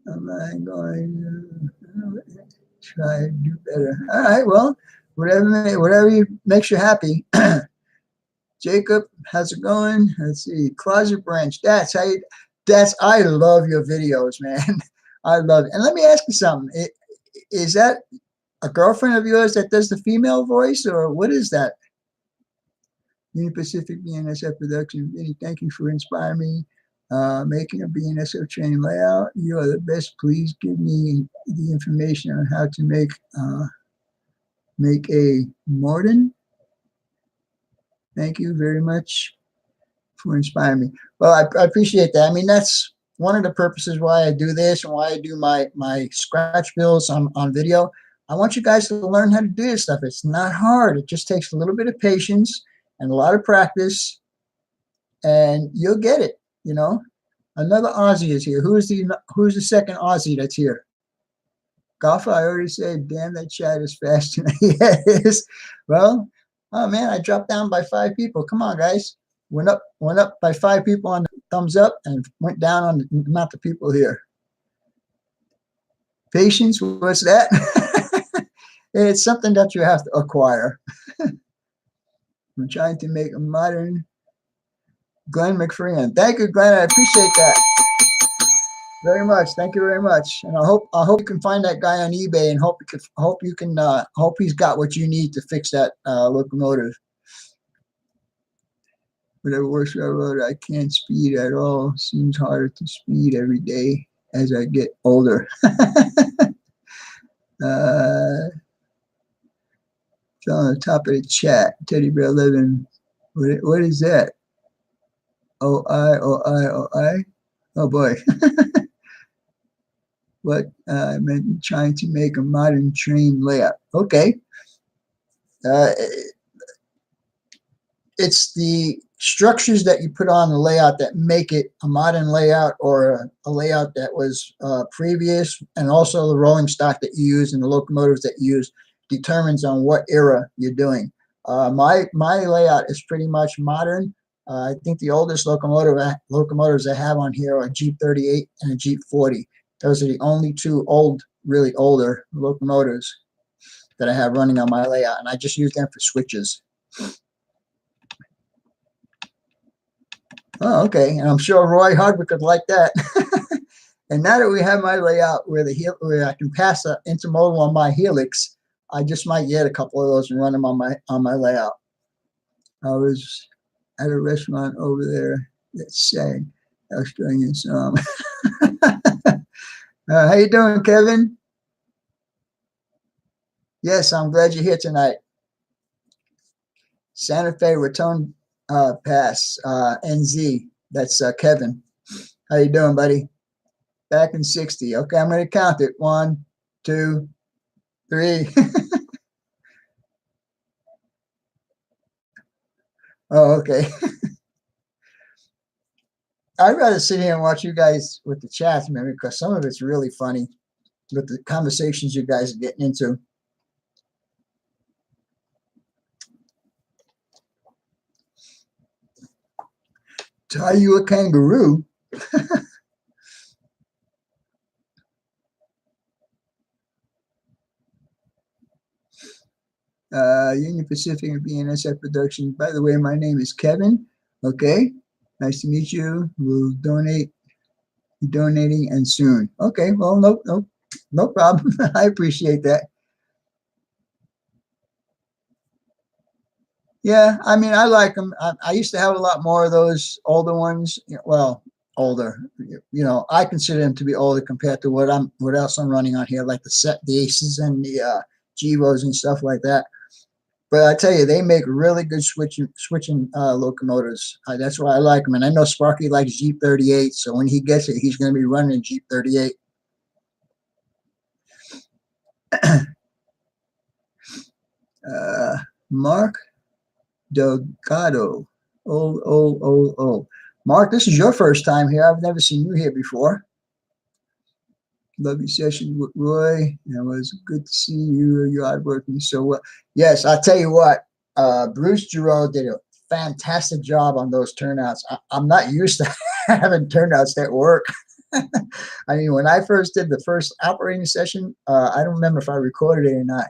Am I going to try to do better? All right, well, whatever makes you happy. Jacob, how's it going? Let's see. Closet Branch. I love your videos, man. I love it. And let me ask you something. Is that a girlfriend of yours that does the female voice, or what is that? Union Pacific BNSF Production. Vinny, thank you for inspiring me. Making a BNSF training layout. You are the best. Please give me the information on how to make a Morden. Thank you very much for inspiring me. Well, I appreciate that. I mean, that's one of the purposes why I do this and why I do my scratch builds on video. I want you guys to learn how to do this stuff. It's not hard. It just takes a little bit of patience and a lot of practice, and you'll get it. You know, another Aussie is here. Who's the second Aussie that's here? Golf, I already said, damn, that chat is fast tonight. Yeah, it is. Well, oh man, I dropped down by 5 people. Come on, guys. Went up by 5 people on the thumbs up and went down on the amount of people here. Patience, what's that? It's something that you have to acquire. I'm trying to make a modern Glenn McFreehan. Thank you, Glenn. I appreciate that very much. Thank you very much. And I hope you can find that guy on eBay and hope he's got what you need to fix that locomotive. Whatever works railroad, I can't speed at all. Seems harder to speed every day as I get older. It's on the top of the chat. Teddy Bear 11. What is that? O-I. Oh boy. What I meant trying to make a modern train layout. Okay. It's the structures that you put on the layout that make it a modern layout or a layout that was previous, and also the rolling stock that you use and the locomotives that you use determines on what era you're doing. My layout is pretty much modern. I think the oldest locomotives I have on here are a Jeep 38 and a Jeep 40. Those are the only 2 really older locomotives that I have running on my layout, and I just use them for switches. Oh, okay. And I'm sure Roy Hardwick would like that. And now that we have my layout where I can pass an intermodal on my helix, I just might get a couple of those and run them on my layout. I was at a restaurant over there that sang Australian song. How you doing, Kevin? Yes, I'm glad you're here tonight. Santa Fe Raton Pass, NZ. That's Kevin. How you doing, buddy? Back in 60. Okay, I'm going to count it. 1, 2, 3. Oh, okay. I'd rather sit here and watch you guys with the chats, man, because some of it's really funny with the conversations you guys are getting into. Tie you a kangaroo? Union Pacific and BNSF Productions. By the way, my name is Kevin. Okay, nice to meet you. We'll be donating and soon. Okay, well, no problem. I appreciate that. Yeah, I mean, I like them. I used to have a lot more of those older ones. Well, older. I consider them to be older compared to what else I'm running on here, like the Aces and the Givos and stuff like that. But I tell you, they make really good switching locomotives. That's why I like them. And I know Sparky likes Jeep 38, so when he gets it, he's going to be running a Jeep 38. Mark Delgado. Oh. Mark, this is your first time here. I've never seen you here before. Lovely session with Roy. It was good to see you. Your hard working so well. Yes, I'll tell you what. Bruce Giroux did a fantastic job on those turnouts. I'm not used to having turnouts that work. I mean, when I first did the first operating session, I don't remember if I recorded it or not,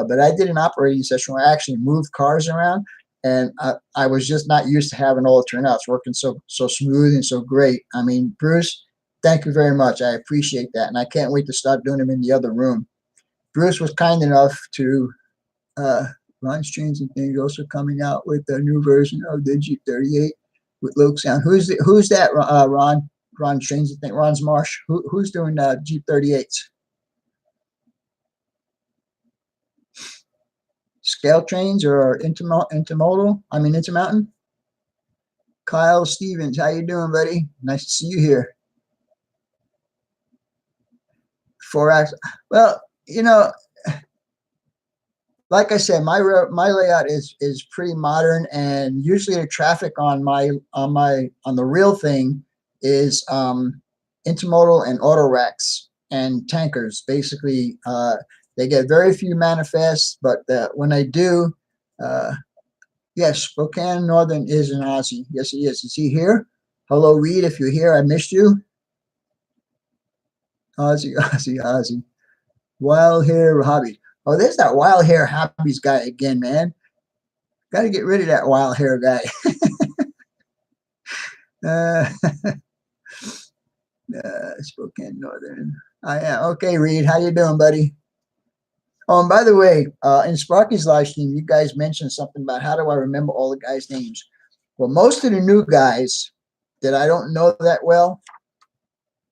but I did an operating session where I actually moved cars around, and I was just not used to having all the turnouts working so smooth and so great. I mean, Bruce, thank you very much. I appreciate that, and I can't wait to start doing them in the other room. Bruce was kind enough to Ron Trains and Things also coming out with a new version of the Jeep 38. with Luke Sound. Who's that? Ron. Ron Trains. I think Ron's Marsh. Who's doing Jeep 38s? Scale trains or intermodal? I mean intermountain. Kyle Stevens, how you doing, buddy? Nice to see you here. 4-axle. Well, you know, like I said, my layout is pretty modern, and usually the traffic on the real thing is intermodal and auto racks and tankers. Basically, they get very few manifests, but when they do, yes, Spokane Northern is an Aussie. Yes, he is. Is he here? Hello, Reed. If you're here, I missed you. Aussie, Aussie, Aussie. Wild hair hobby. Oh, there's that wild hair hobbies guy again, man. Got to get rid of that wild hair guy. Spokane Northern. I am. Okay, Reed. How you doing, buddy? Oh, and by the way, in Sparky's live stream, you guys mentioned something about how do I remember all the guys' names. Well, most of the new guys that I don't know that well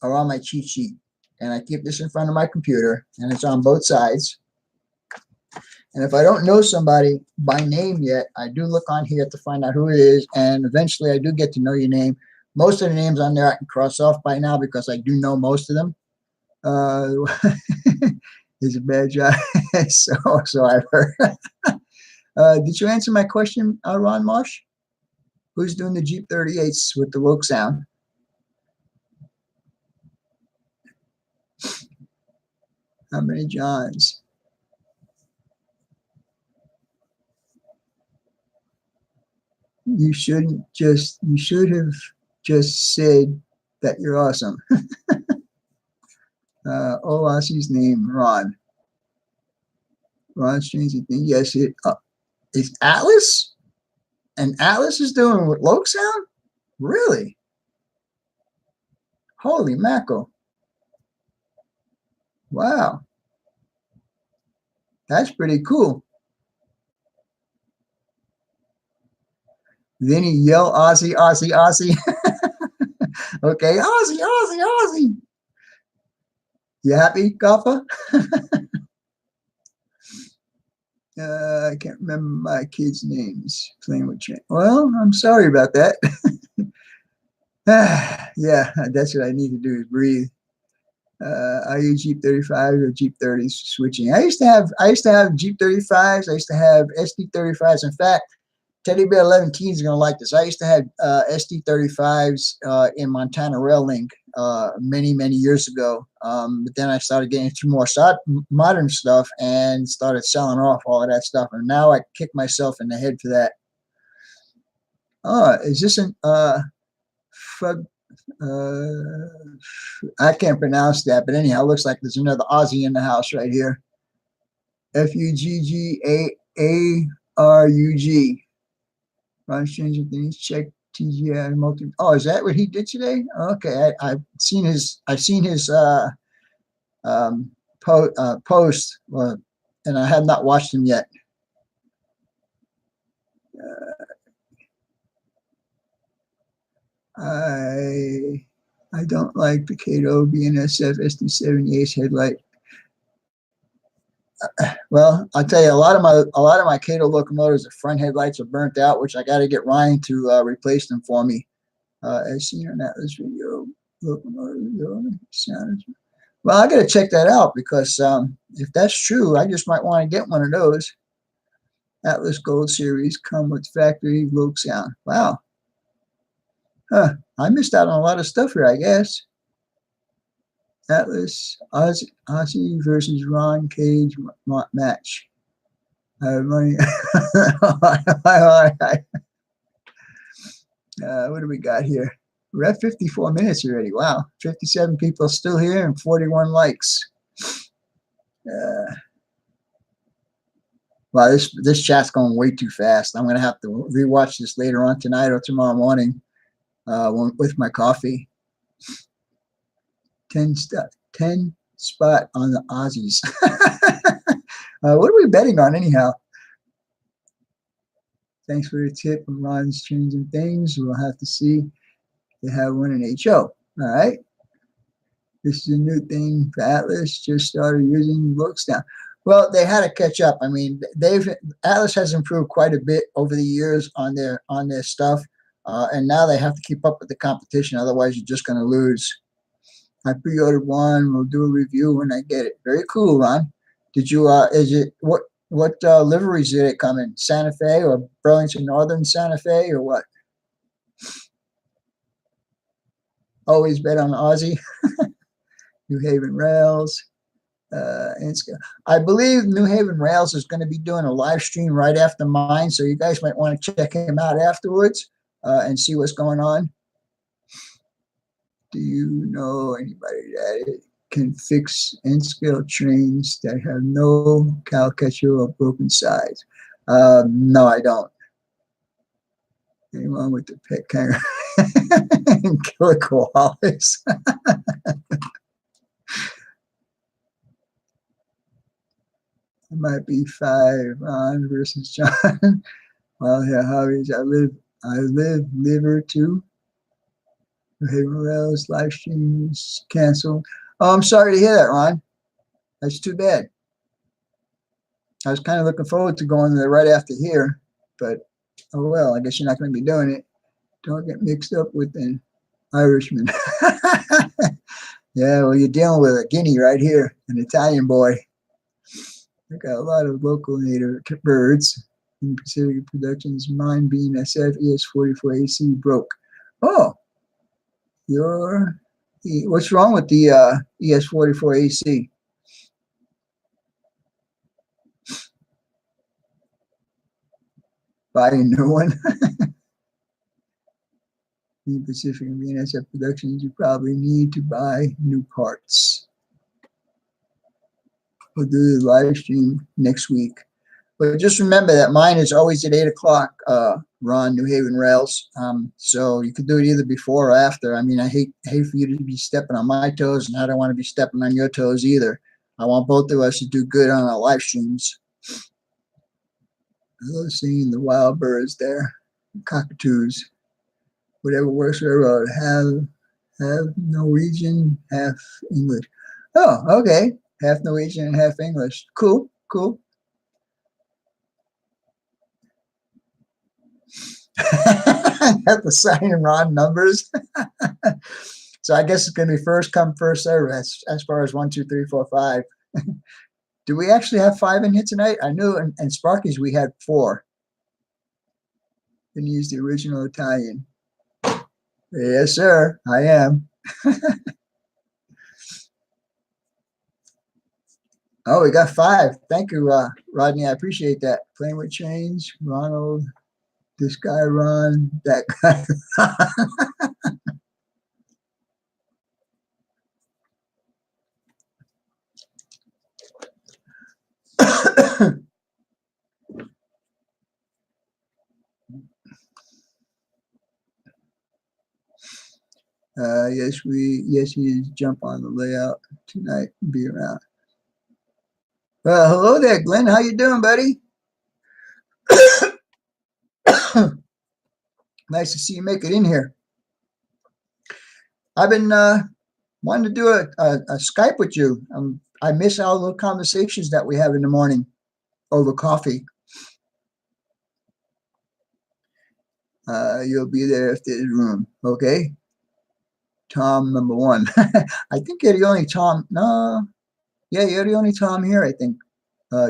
are on my cheat sheet. And I keep this in front of my computer, and it's on both sides. And if I don't know somebody by name yet, I do look on here to find out who it is, and eventually I do get to know your name. Most of the names on there I can cross off by now because I do know most of them. It's a bad job. so I've heard. Did you answer my question, Ron Marsh? Who's doing the Jeep 38s with the woke sound? How many Johns? You should have just said that you're awesome. Oh, Aussie's name, Ron. Ron Strange thing. Yes, it's Atlas? And Atlas is doing with Loke Sound? Really? Holy mackerel. Wow. That's pretty cool. Vinny, yell Aussie, Aussie, Aussie. Okay, Aussie, Aussie, Aussie. You happy, Golfer? I can't remember my kids' names. Playing with Chan. Well, I'm sorry about that. Yeah, that's what I need to do is breathe. Are you Jeep 35 or Jeep 30s switching? I used to have Jeep 35s. I used to have SD 35s. In fact, Teddy Bear 11 Teens are gonna like this. I used to have SD 35s in Montana Rail Link many years ago. But then I started getting into more modern stuff and started selling off all of that stuff. And now I kick myself in the head for that. Oh, is this an I can't pronounce that, but anyhow, it looks like there's another Aussie in the house right here. FUGGARUG. Ron Stranger Things. Check TGI multi. Oh, is that what he did today? Okay, I've seen his post, and I have not watched him yet. I don't like the Kato BNSF SD78 headlight. Well, I'll tell you, a lot of my Kato locomotives, the front headlights are burnt out, which I got to get Ryan to replace them for me. As seen on that video, locomotive sound. Well, I got to check that out because if that's true, I just might want to get one of those. Atlas Gold Series come with factory Loke sound. Wow. Huh. I missed out on a lot of stuff here, I guess. Atlas, Aussie versus Ron Cage match. Money. What do we got here? We're at 54 minutes already. Wow. 57 people still here and 41 likes. Wow, this chat's going way too fast. I'm going to have to rewatch this later on tonight or tomorrow morning with my coffee. 10 spot on the Aussies. What are we betting on anyhow? Thanks for the tip. Ron's changing things. We'll have to see. They have one in HO. All right. This is a new thing for Atlas. Just started using looks now. Well, they had to catch up. I mean, Atlas has improved quite a bit over the years on their stuff, and now they have to keep up with the competition. Otherwise, you're just going to lose. I pre-ordered one. We'll do a review when I get it. Very cool, Ron. Did you? Is it what liveries did it come in? Santa Fe or Burlington Northern Santa Fe or what? Always bet on Aussie. New Haven Rails. I believe New Haven Rails is going to be doing a live stream right after mine, so you guys might want to check him out afterwards and see what's going on. Do you know anybody that can fix N-scale trains that have no cow catcher or broken sides? No, I don't. Anyone with the pet kangaroo and killer koalas? It might be 5 Ron versus John. Well, yeah, hobbies. I live liver too. Haven Rails live streams canceled. Oh, I'm sorry to hear that, Ron. That's too bad. I was kind of looking forward to going there right after here, but oh well. I guess you're not going to be doing it. Don't get mixed up with an Irishman. Yeah, well, you're dealing with a Guinea right here, an Italian boy. I got a lot of local native birds in Pacific Productions. Mine being SF ES44AC broke. Oh, what's wrong with the ES44AC? Buy a new one. In Pacific and BNSF Productions, you probably need to buy new parts. We'll do the live stream next week. But just remember that mine is always at 8 o'clock, Ron, New Haven Rails. So you could do it either before or after. I mean, I hate for you to be stepping on my toes, and I don't want to be stepping on your toes either. I want both of us to do good on our live streams. I love seeing the wild birds there, cockatoos, whatever works for everyone. Have Norwegian, half English. Oh, okay. Half Norwegian and half English. Cool, cool. Have to sign Ron numbers. So I guess it's going to be first come, first serve as far as 1, 2, 3, 4, 5. Do we actually have 5 in here tonight? I knew in Sparky's we had 4. Can use the original Italian. Yes, sir. I am. Oh, we got 5. Thank you, Rodney. I appreciate that. Playing with change, Ronald. This guy, Ron. That guy. Yes, he jump on the layout tonight and be around. Hello there, Glenn. How you doing, buddy? Nice to see you make it in here. I've been wanting to do a Skype with you. I miss our little conversations that we have in the morning over coffee. You'll be there if there's room, okay? Tom number 1. I think you're the only Tom. No, yeah, you're the only Tom here, I think.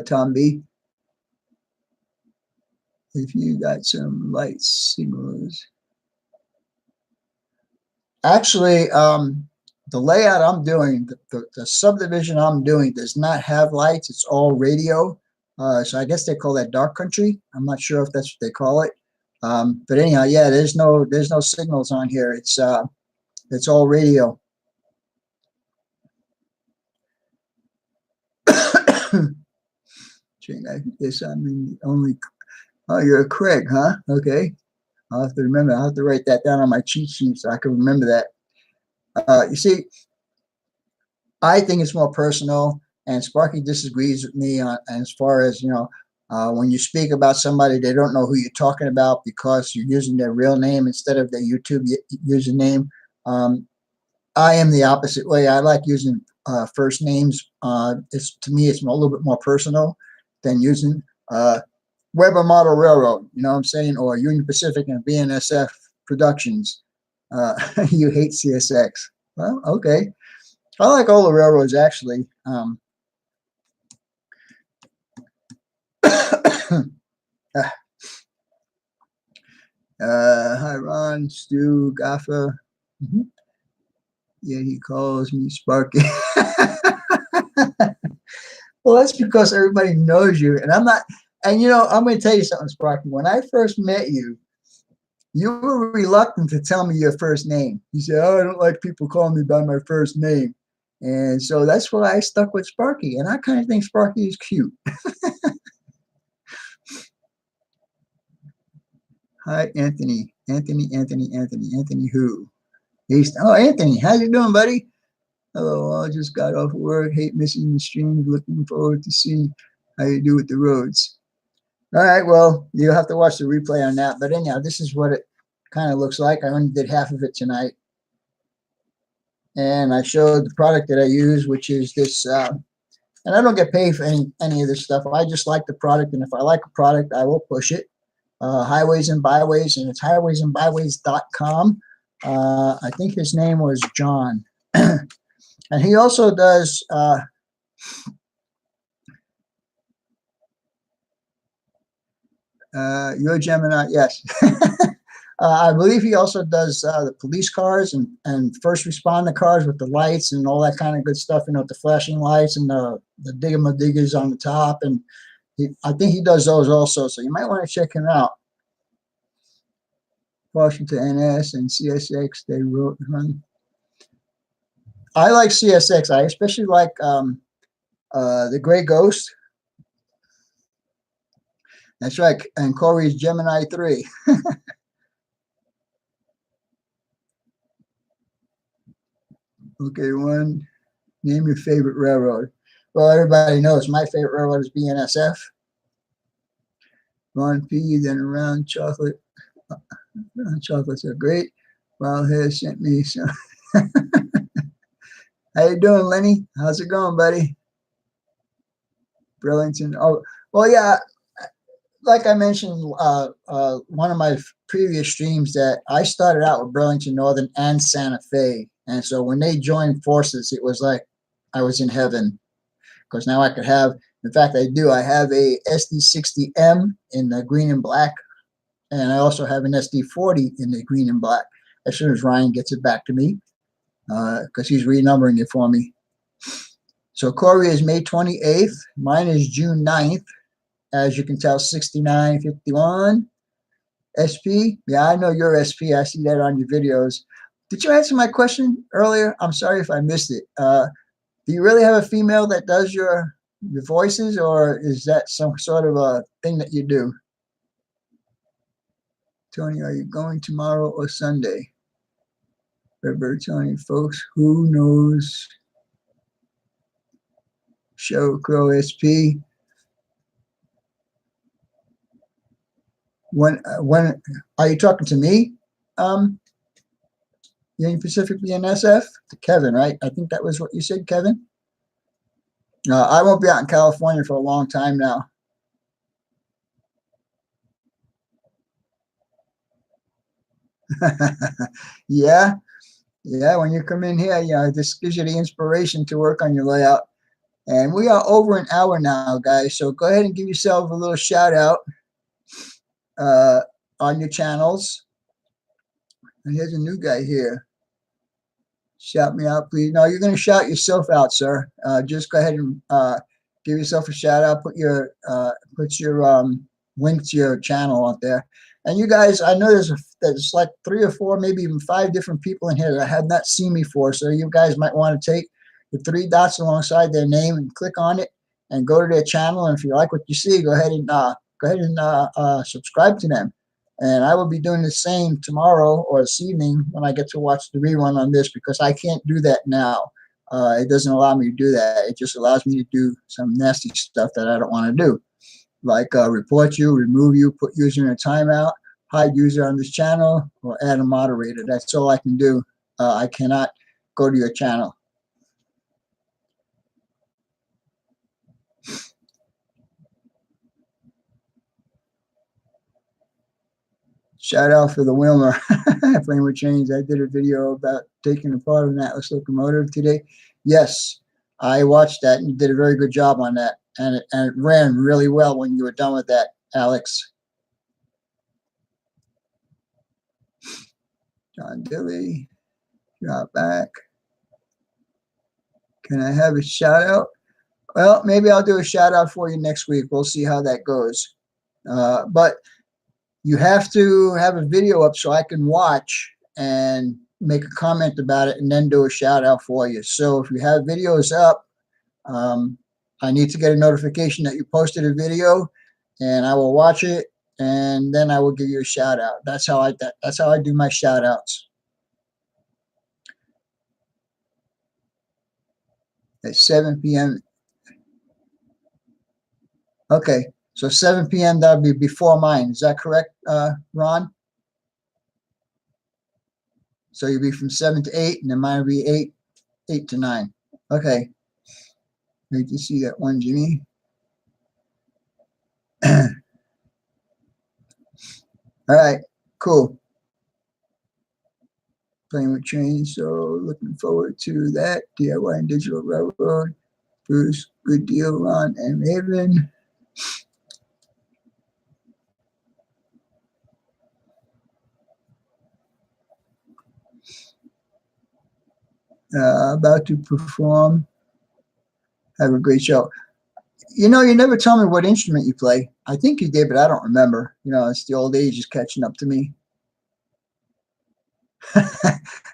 Tom B. If you got some light signals. Actually, the layout I'm doing, the subdivision I'm doing does not have lights. It's all radio. So I guess they call that dark country. I'm not sure if that's what they call it. But anyhow, yeah, there's no signals on here. It's all radio. I guess I'm the only. Oh, you're a Craig, huh? Okay. I'll have to remember. I'll have to write that down on my cheat sheet so I can remember that. You see, I think it's more personal, and Sparky disagrees with me on as far as, you know, When you speak about somebody, they don't know who you're talking about because you're using their real name instead of their YouTube username. I am the opposite way. I like using first names. To me, it's a little bit more personal than using Weber Model Railroad. You know what I'm saying? Or Union Pacific and BNSF Productions. You hate CSX. Well, okay. I like all the railroads actually. Hi, Ron, Stu, Gaffa. Yeah, he calls me Sparky. Well, that's because everybody knows you, and I'm not. And I'm going to tell you something, Sparky. When I first met you, you were reluctant to tell me your first name. You said, "Oh, I don't like people calling me by my first name," and so that's why I stuck with Sparky. And I kind of think Sparky is cute. Hi, Anthony. Anthony who? Anthony, how you doing, buddy? Hello, I just got off work. Hate missing the streams. Looking forward to seeing how you do with the roads. All right, well, you'll have to watch the replay on that. But anyhow, this is what it kind of looks like. I only did half of it tonight. And I showed the product that I use, which is this, and I don't get paid for any of this stuff. I just like the product, and if I like a product, I will push it. Highways and Byways, and it's highwaysandbyways.com. I think his name was John. And he also does your Gemini, yes. I believe he also does the police cars and first responder cars with the lights and all that kind of good stuff, with the flashing lights and the digger-ma-diggers on the top. And I think he does those also, so you might want to check him out. Washington NS and CSX, they run. I like CSX. I especially like the Gray Ghost. That's right, and Corey's Gemini 3. Okay, one. Name your favorite railroad. Well, everybody knows my favorite railroad is BNSF. Ron P. Then around chocolate. Chocolates are great. Wild Hair sent me some. How you doing, Lenny? How's it going, buddy? Burlington. Oh, well, yeah. Like I mentioned, one of my previous streams, that I started out with Burlington Northern and Santa Fe, and so when they joined forces, it was like I was in heaven, because now I could have. In fact, I do. I have a SD60M in the green and black, and I also have an SD40 in the green and black. As soon as Ryan gets it back to me, because he's renumbering it for me. So Corey is May 28th. Mine is June 9th. As you can tell, 6951. SP. Yeah, I know you're SP. I see that on your videos. Did you answer my question earlier? I'm sorry if I missed it. Do you really have a female that does your voices, or is that some sort of a thing that you do? Tony, are you going tomorrow or Sunday? River, Tony, folks, who knows? Show Crow SP. When are you talking to me? Union Pacific BNSF? To Kevin, right? I think that was what you said, Kevin. I won't be out in California for a long time now. Yeah. When you come in here, this gives you the inspiration to work on your layout. And we are over an hour now, guys. So go ahead and give yourself a little shout out on your channels. And here's a new guy here. Shout me out, please. No, you're going to shout yourself out, sir. Just go ahead and give yourself a shout out. Put your link to your channel out there. And you guys, I know there's like 3 or 4, maybe even 5 different people in here that have not seen me before. So you guys might want to take the 3 dots alongside their name and click on it and go to their channel. And if you like what you see, go ahead and subscribe to them. And I will be doing the same tomorrow or this evening when I get to watch the rerun on this, because I can't do that now. It doesn't allow me to do that. It just allows me to do some nasty stuff that I don't want to do. like report you, remove you, put user in a timeout, hide user on this channel, or add a moderator. That's all I can do. I cannot go to your channel. Shout out for the Wilmer playing with trains. I did a video about taking apart an Atlas locomotive today. Yes, I watched that and you did a very good job on that. And it ran really well when you were done with that, Alex. John Dilly, drop back. Can I have a shout out? Well, maybe I'll do a shout out for you next week. We'll see how that goes. But you have to have a video up so I can watch and make a comment about it and then do a shout out for you. So if you have videos up, I need to get a notification that you posted a video and I will watch it and then I will give you a shout out. That's how I do my shout outs. At 7 p.m. Okay, so 7 p.m. that'll be before mine. Is that correct, Ron? So you'll be from 7 to 8, and then mine will be 8 to 9. Okay. Great to see that one, Jimmy. All right, cool. Playing with trains, so looking forward to that. DIY and Digital Railroad. Bruce, good deal, Ron and Raven. About to perform. Have a great show. You know, you never tell me what instrument you play. I think you did, but I don't remember. You know, it's the old age is catching up to me.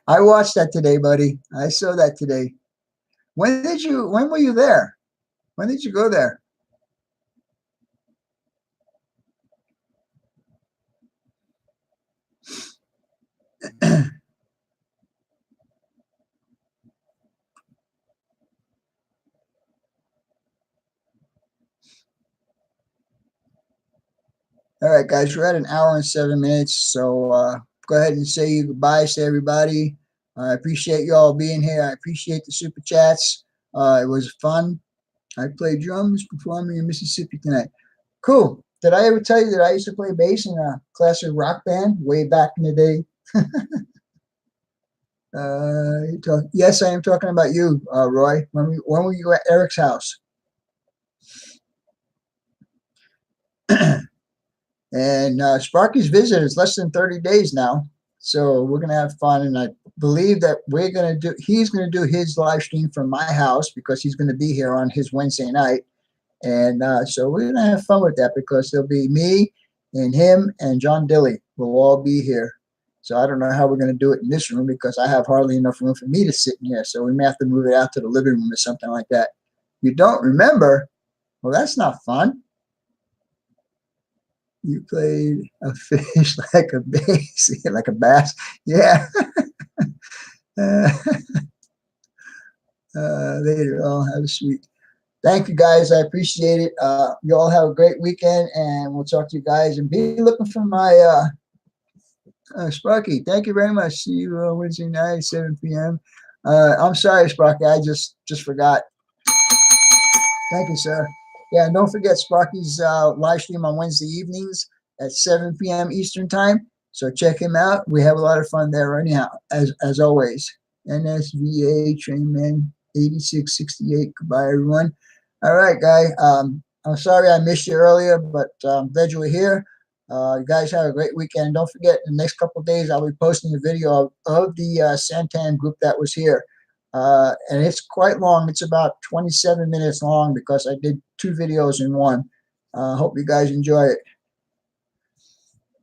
I watched that today, buddy. I saw that today. When were you there? When did you go there? All right, guys, we're at an hour and 7 minutes. So go ahead and say goodbyes to everybody. I appreciate you all being here. I appreciate the super chats. It was fun. I played drums performing in Mississippi tonight. Cool. Did I ever tell you that I used to play bass in a classic rock band way back in the day? Yes, I am talking about you, Roy. When were you at Eric's house? And Sparky's visit is less than 30 days now. So we're going to have fun. And I believe that he's going to do his live stream from my house because he's going to be here on his Wednesday night. And so we're going to have fun with that because there'll be me and him and John Dilly will all be here. So I don't know how we're going to do it in this room because I have hardly enough room for me to sit in here. So we may have to move it out to the living room or something like that. You don't remember? Well, that's not fun. You played a fish like a bass, like a bass. Yeah. Later, all have a sweet. Thank you, guys. I appreciate it. You all have a great weekend, and we'll talk to you guys. And be looking for my Sparky. Thank you very much. See you Wednesday night, 7 p.m. I'm sorry, Sparky. I just forgot. Thank you, sir. Yeah, and don't forget Sparky's live stream on Wednesday evenings at 7 p.m. Eastern time. So check him out. We have a lot of fun there anyhow, as always. NSVA Trainman 8668. Goodbye, everyone. All right, guy. I'm sorry I missed you earlier, but I'm glad you were here. You guys have a great weekend. Don't forget, in the next couple of days, I'll be posting a video of the Santan group that was here. And it's quite long. It's about 27 minutes long because I did 2 videos in one. Hope you guys enjoy it.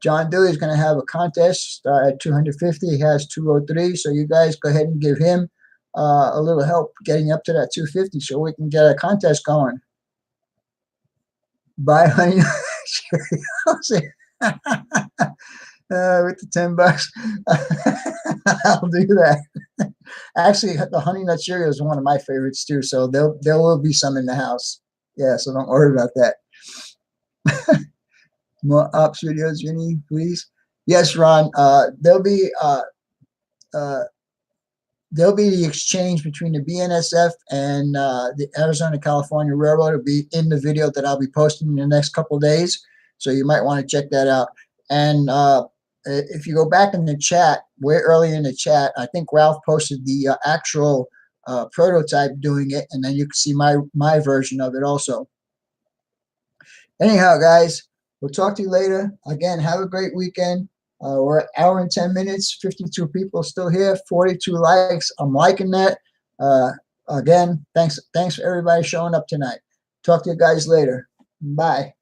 John Dewey is going to have a contest at 250. He has 203. So you guys go ahead and give him a little help getting up to that 250 so we can get a contest going. Buy honey with the $10. I'll do that. Actually, the honey nut cereal is one of my favorites too. So there will be some in the house. Yeah, so don't worry about that. More ops videos, Vinny, please. Yes, Ron. Uh, there'll be the exchange between the BNSF and the Arizona California Railroad. It'll be in the video that I'll be posting in the next couple of days. So you might want to check that out. And if you go back in the chat, way early in the chat, I think Ralph posted the actual prototype doing it, and then you can see my version of it also. Anyhow, guys, we'll talk to you later. Again, have a great weekend. We're at hour and 10 minutes, 52 people still here, 42 likes. I'm liking that. Again, thanks for everybody showing up tonight. Talk to you guys later. Bye.